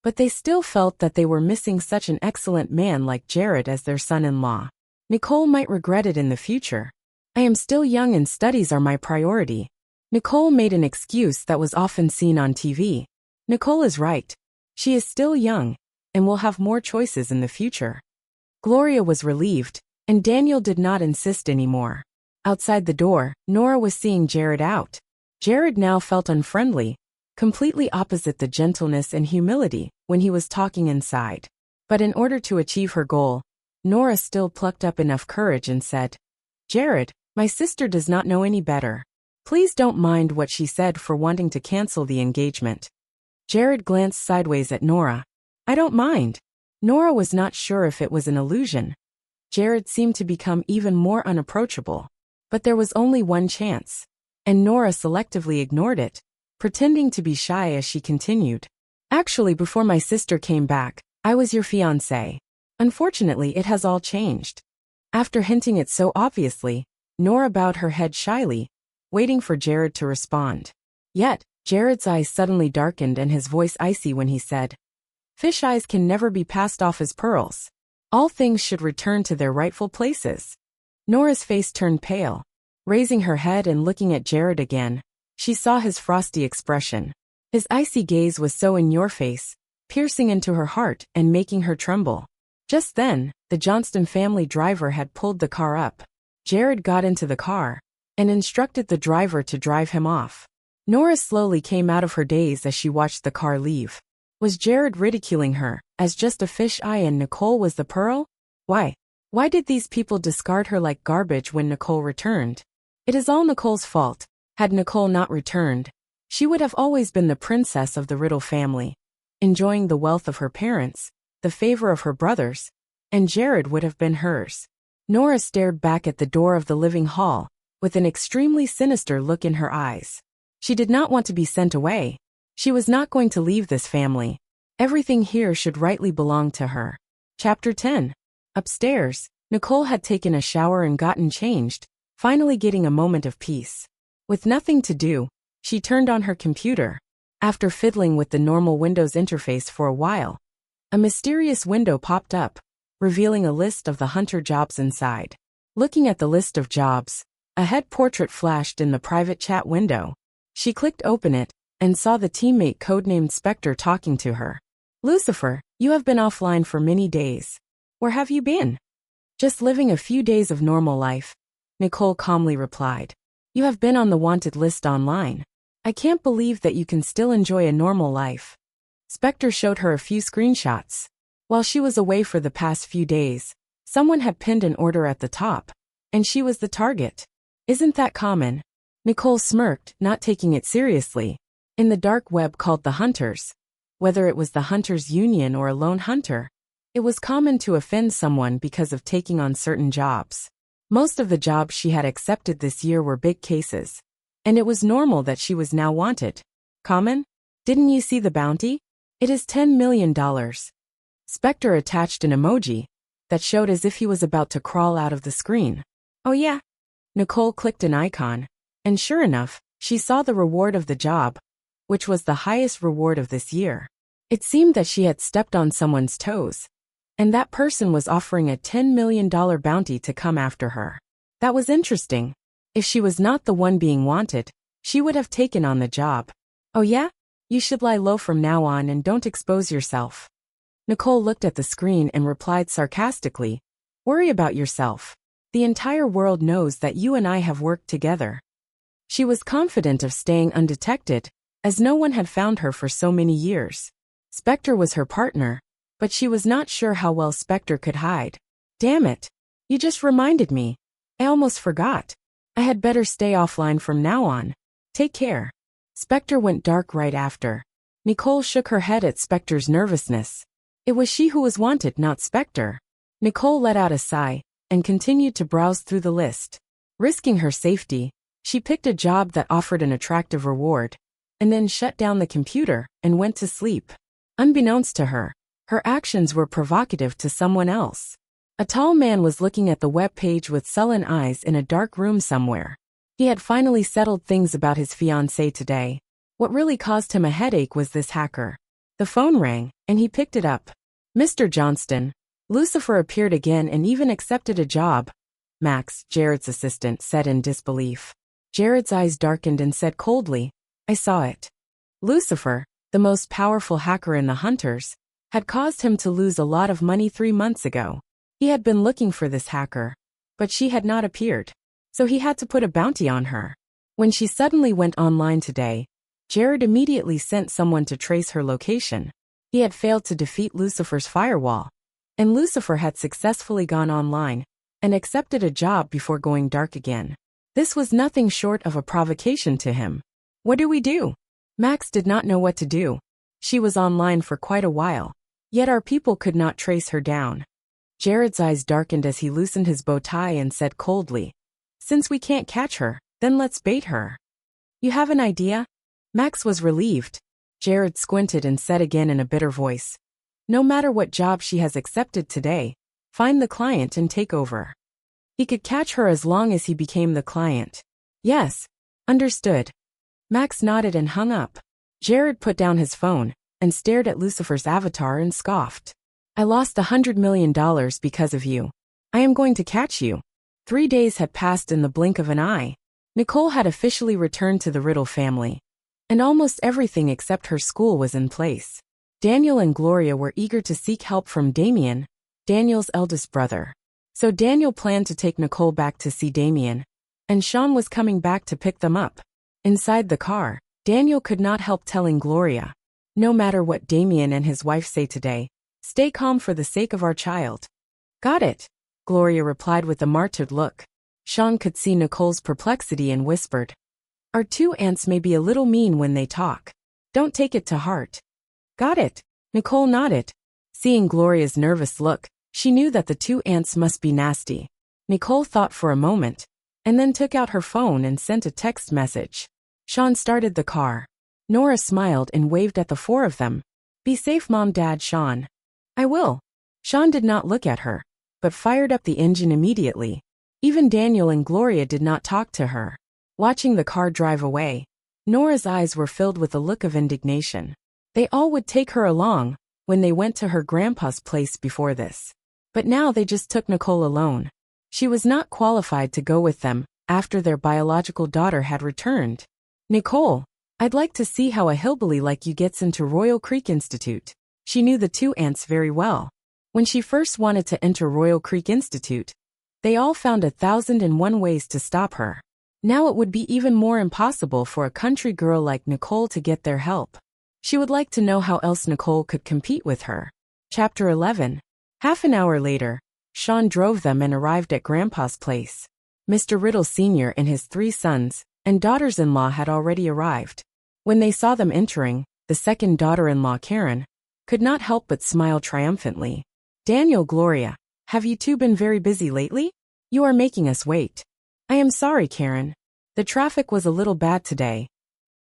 but they still felt that they were missing such an excellent man like Jared as their son-in-law. Nicole might regret it in the future. I am still young and studies are my priority. Nicole made an excuse that was often seen on TV. Nicole is right. She is still young, and will have more choices in the future. Gloria was relieved, and Daniel did not insist anymore. Outside the door, Nora was seeing Jared out. Jared now felt unfriendly, completely opposite the gentleness and humility when he was talking inside. But in order to achieve her goal, Nora still plucked up enough courage and said, Jared, my sister does not know any better. Please don't mind what she said for wanting to cancel the engagement. Jared glanced sideways at Nora. I don't mind. Nora was not sure if it was an illusion. Jared seemed to become even more unapproachable. But there was only one chance. And Nora selectively ignored it, pretending to be shy as she continued. Actually, before my sister came back, I was your fiancé. Unfortunately, it has all changed. After hinting it so obviously, Nora bowed her head shyly, waiting for Jared to respond. Yet, Jared's eyes suddenly darkened and his voice icy when he said, Fish eyes can never be passed off as pearls. All things should return to their rightful places. Nora's face turned pale. Raising her head and looking at Jared again, she saw his frosty expression. His icy gaze was so in your face, piercing into her heart and making her tremble. Just then, the Johnston family driver had pulled the car up. Jared got into the car and instructed the driver to drive him off. Nora slowly came out of her daze as she watched the car leave. Was Jared ridiculing her as just a fish eye and Nicole was the pearl? Why? Why did these people discard her like garbage when Nicole returned? It is all Nicole's fault. Had Nicole not returned, she would have always been the princess of the Riddle family, enjoying the wealth of her parents, the favor of her brothers, and Jared would have been hers. Nora stared back at the door of the living hall, with an extremely sinister look in her eyes. She did not want to be sent away. She was not going to leave this family. Everything here should rightly belong to her. Chapter 10. Upstairs, Nicole had taken a shower and gotten changed, finally getting a moment of peace. With nothing to do, she turned on her computer. After fiddling with the normal Windows interface for a while, a mysterious window popped up, revealing a list of the Hunter jobs inside. Looking at the list of jobs, a head portrait flashed in the private chat window. She clicked open it, and saw the teammate codenamed Spectre talking to her. Lucifer, you have been offline for many days. Where have you been? Just living a few days of normal life, Nicole calmly replied. You have been on the wanted list online. I can't believe that you can still enjoy a normal life. Spectre showed her a few screenshots. While she was away for the past few days, someone had pinned an order at the top, and she was the target. Isn't that common? Nicole smirked, not taking it seriously. In the dark web called the Hunters, whether it was the Hunters Union or a lone hunter, it was common to offend someone because of taking on certain jobs. Most of the jobs she had accepted this year were big cases, and it was normal that she was now wanted. Common? Didn't you see the bounty? It is $10 million. Spectre attached an emoji that showed as if he was about to crawl out of the screen. Oh yeah? Nicole clicked an icon, and sure enough, she saw the reward of the job, which was the highest reward of this year. It seemed that she had stepped on someone's toes, and that person was offering a $10 million bounty to come after her. That was interesting. If she was not the one being wanted, she would have taken on the job. Oh yeah? You should lie low from now on and don't expose yourself. Nicole looked at the screen and replied sarcastically, Worry about yourself. The entire world knows that you and I have worked together. She was confident of staying undetected, as no one had found her for so many years. Spectre was her partner, but she was not sure how well Spectre could hide. Damn it. You just reminded me. I almost forgot. I had better stay offline from now on. Take care. Spectre went dark right after. Nicole shook her head at Spectre's nervousness. It was she who was wanted, not Spectre. Nicole let out a sigh and continued to browse through the list. Risking her safety, she picked a job that offered an attractive reward, and then shut down the computer and went to sleep. Unbeknownst to her, her actions were provocative to someone else. A tall man was looking at the web page with sullen eyes in a dark room somewhere. He had finally settled things about his fiancée today. What really caused him a headache was this hacker. The phone rang, and he picked it up. Mr. Johnston. Lucifer appeared again and even accepted a job. Max, Jared's assistant, said in disbelief. Jared's eyes darkened and said coldly, I saw it. Lucifer, the most powerful hacker in the Hunters, had caused him to lose a lot of money 3 months ago. He had been looking for this hacker, but she had not appeared, so he had to put a bounty on her. When she suddenly went online today, Jared immediately sent someone to trace her location. He had failed to defeat Lucifer's firewall, and Lucifer had successfully gone online and accepted a job before going dark again. This was nothing short of a provocation to him. What do we do? Max did not know what to do. She was online for quite a while, yet our people could not trace her down. Jared's eyes darkened as he loosened his bow tie and said coldly, Since we can't catch her, then let's bait her. You have an idea? Max was relieved. Jared squinted and said again in a bitter voice, No matter what job she has accepted today, find the client and take over. He could catch her as long as he became the client. Yes. Understood. Max nodded and hung up. Jared put down his phone and stared at Lucifer's avatar and scoffed. I lost $100 million because of you. I am going to catch you. 3 days had passed in the blink of an eye. Nicole had officially returned to the Riddle family, and almost everything except her school was in place. Daniel and Gloria were eager to seek help from Damien, Daniel's eldest brother. So Daniel planned to take Nicole back to see Damien, and Sean was coming back to pick them up. Inside the car, Daniel could not help telling Gloria, No matter what Damien and his wife say today, stay calm for the sake of our child. Got it, Gloria replied with a martyred look. Sean could see Nicole's perplexity and whispered, Our 2 aunts may be a little mean when they talk. Don't take it to heart. Got it, Nicole nodded. Seeing Gloria's nervous look, she knew that the 2 aunts must be nasty. Nicole thought for a moment, and then took out her phone and sent a text message. Sean started the car. Nora smiled and waved at the 4 of them. Be safe, Mom, Dad, Sean. I will. Sean did not look at her, but fired up the engine immediately. Even Daniel and Gloria did not talk to her. Watching the car drive away, Nora's eyes were filled with a look of indignation. They all would take her along when they went to her grandpa's place before this. But now they just took Nicole alone. She was not qualified to go with them after their biological daughter had returned. Nicole, I'd like to see how a hillbilly like you gets into Royal Creek Institute. She knew the 2 aunts very well. When she first wanted to enter Royal Creek Institute, they all found 1,001 ways to stop her. Now it would be even more impossible for a country girl like Nicole to get their help. She would like to know how else Nicole could compete with her. Chapter 11. Half an hour later, Sean drove them and arrived at Grandpa's place. Mr. Riddle Sr. and his 3 sons and daughters-in-law had already arrived. When they saw them entering, the second daughter-in-law, Karen, could not help but smile triumphantly. Daniel, Gloria, have you 2 been very busy lately? You are making us wait. I am sorry, Karen. The traffic was a little bad today.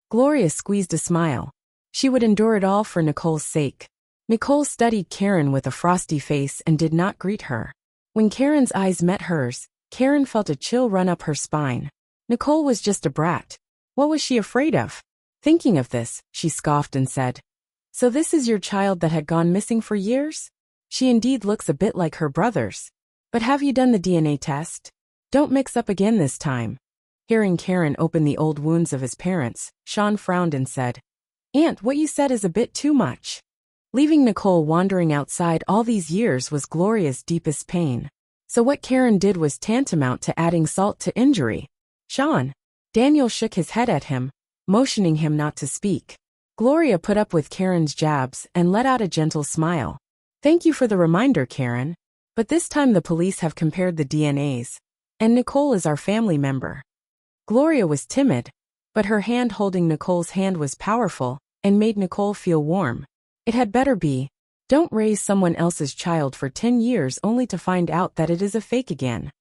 Gloria squeezed a smile. She would endure it all for Nicole's sake. Nicole studied Karen with a frosty face and did not greet her. When Karen's eyes met hers, Karen felt a chill run up her spine. Nicole was just a brat. What was she afraid of? Thinking of this, she scoffed and said, So this is your child that had gone missing for years? She indeed looks a bit like her brothers. But have you done the DNA test? Don't mix up again this time. Hearing Karen open the old wounds of his parents, Sean frowned and said, Aunt, what you said is a bit too much. Leaving Nicole wandering outside all these years was Gloria's deepest pain. So what Karen did was tantamount to adding salt to injury. Sean. Daniel shook his head at him, motioning him not to speak. Gloria put up with Karen's jabs and let out a gentle smile. Thank you for the reminder, Karen. But this time the police have compared the DNAs, and Nicole is our family member. Gloria was timid, but her hand holding Nicole's hand was powerful and made Nicole feel warm. It had better be. Don't raise someone else's child for 10 years only to find out that it is a fake again.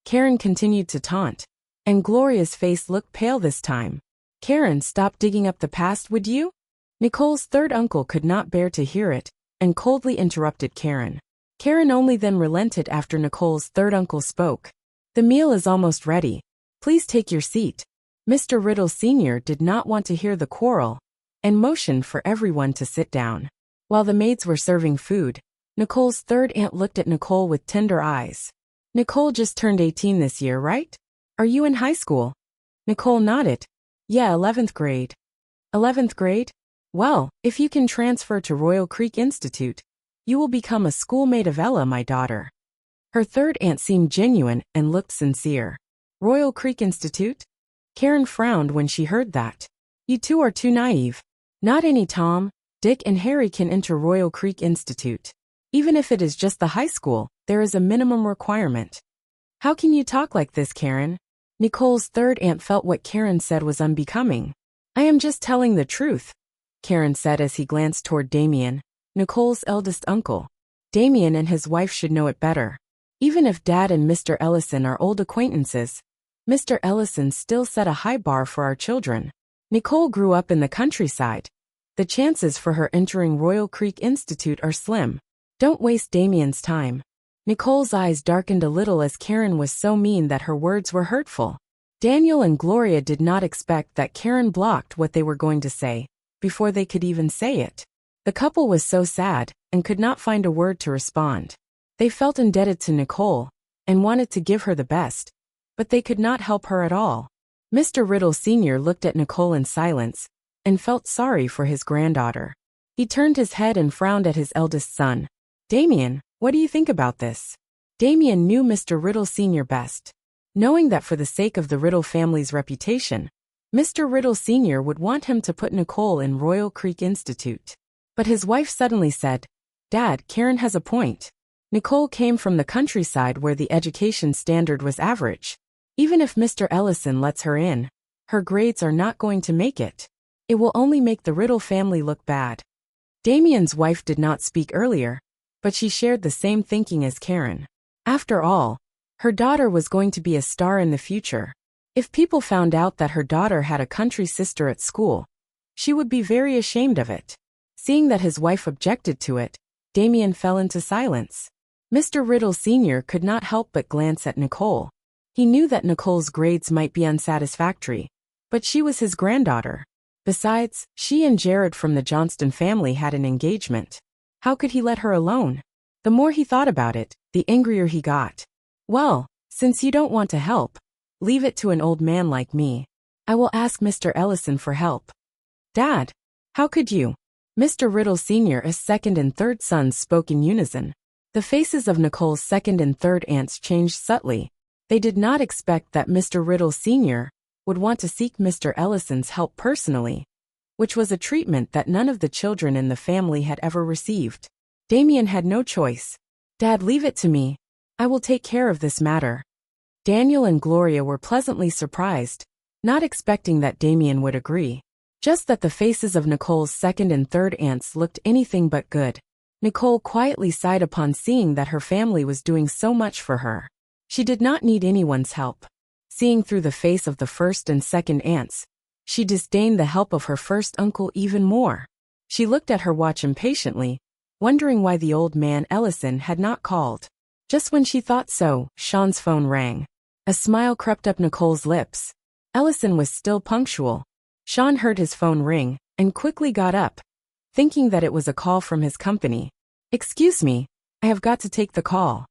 Karen continued to taunt, and Gloria's face looked pale this time. Karen, stop digging up the past, would you? Nicole's third uncle could not bear to hear it, and coldly interrupted Karen. Karen only then relented after Nicole's third uncle spoke. The meal is almost ready. Please take your seat. Mr. Riddle Sr. did not want to hear the quarrel, and motioned for everyone to sit down. While the maids were serving food, Nicole's third aunt looked at Nicole with tender eyes. Nicole just turned 18 this year, right? Are you in high school? Nicole nodded. Yeah, 11th grade. 11th grade? Well, if you can transfer to Royal Creek Institute, you will become a schoolmate of Ella, my daughter. Her third aunt seemed genuine and looked sincere. Royal Creek Institute? Karen frowned when she heard that. You two are too naive. Not any Tom, Dick and Harry can enter Royal Creek Institute. Even if it is just the high school, there is a minimum requirement. How can you talk like this, Karen? Nicole's third aunt felt what Karen said was unbecoming. I am just telling the truth, Karen said as he glanced toward Damien, Nicole's eldest uncle. Damien and his wife should know it better. Even if Dad and Mr. Ellison are old acquaintances, Mr. Ellison still set a high bar for our children. Nicole grew up in the countryside. The chances for her entering Royal Creek Institute are slim. Don't waste Damien's time. Nicole's eyes darkened a little as Karen was so mean that her words were hurtful. Daniel and Gloria did not expect that Karen blocked what they were going to say before they could even say it. The couple was so sad and could not find a word to respond. They felt indebted to Nicole and wanted to give her the best, but they could not help her at all. Mr. Riddle Sr. looked at Nicole in silence and felt sorry for his granddaughter. He turned his head and frowned at his eldest son. Damien, what do you think about this? Damien knew Mr. Riddle Sr. best. Knowing that for the sake of the Riddle family's reputation, Mr. Riddle Sr. would want him to put Nicole in Royal Creek Institute. But his wife suddenly said, Dad, Karen has a point. Nicole came from the countryside where the education standard was average. Even if Mr. Ellison lets her in, her grades are not going to make it. It will only make the Riddle family look bad. Damien's wife did not speak earlier, but she shared the same thinking as Karen. After all, her daughter was going to be a star in the future. If people found out that her daughter had a country sister at school, she would be very ashamed of it. Seeing that his wife objected to it, Damien fell into silence. Mr. Riddle Sr. could not help but glance at Nicole. He knew that Nicole's grades might be unsatisfactory, but she was his granddaughter. Besides, she and Jared from the Johnston family had an engagement. How could he let her alone? The more he thought about it, the angrier he got. Well, since you don't want to help, leave it to an old man like me. I will ask Mr. Ellison for help. Dad, how could you? Mr. Riddle Sr.'s second and third sons spoke in unison. The faces of Nicole's second and third aunts changed subtly. They did not expect that Mr. Riddle Sr. would want to seek Mr. Ellison's help personally, which was a treatment that none of the children in the family had ever received. Damien had no choice. Dad, leave it to me. I will take care of this matter. Daniel and Gloria were pleasantly surprised, not expecting that Damien would agree. Just that the faces of Nicole's second and third aunts looked anything but good. Nicole quietly sighed upon seeing that her family was doing so much for her. She did not need anyone's help. Seeing through the face of the first and second aunts, she disdained the help of her first uncle even more. She looked at her watch impatiently, wondering why the old man Ellison had not called. Just when she thought so, Sean's phone rang. A smile crept up Nicole's lips. Ellison was still punctual. Sean heard his phone ring and quickly got up, thinking that it was a call from his company. Excuse me, I have got to take the call.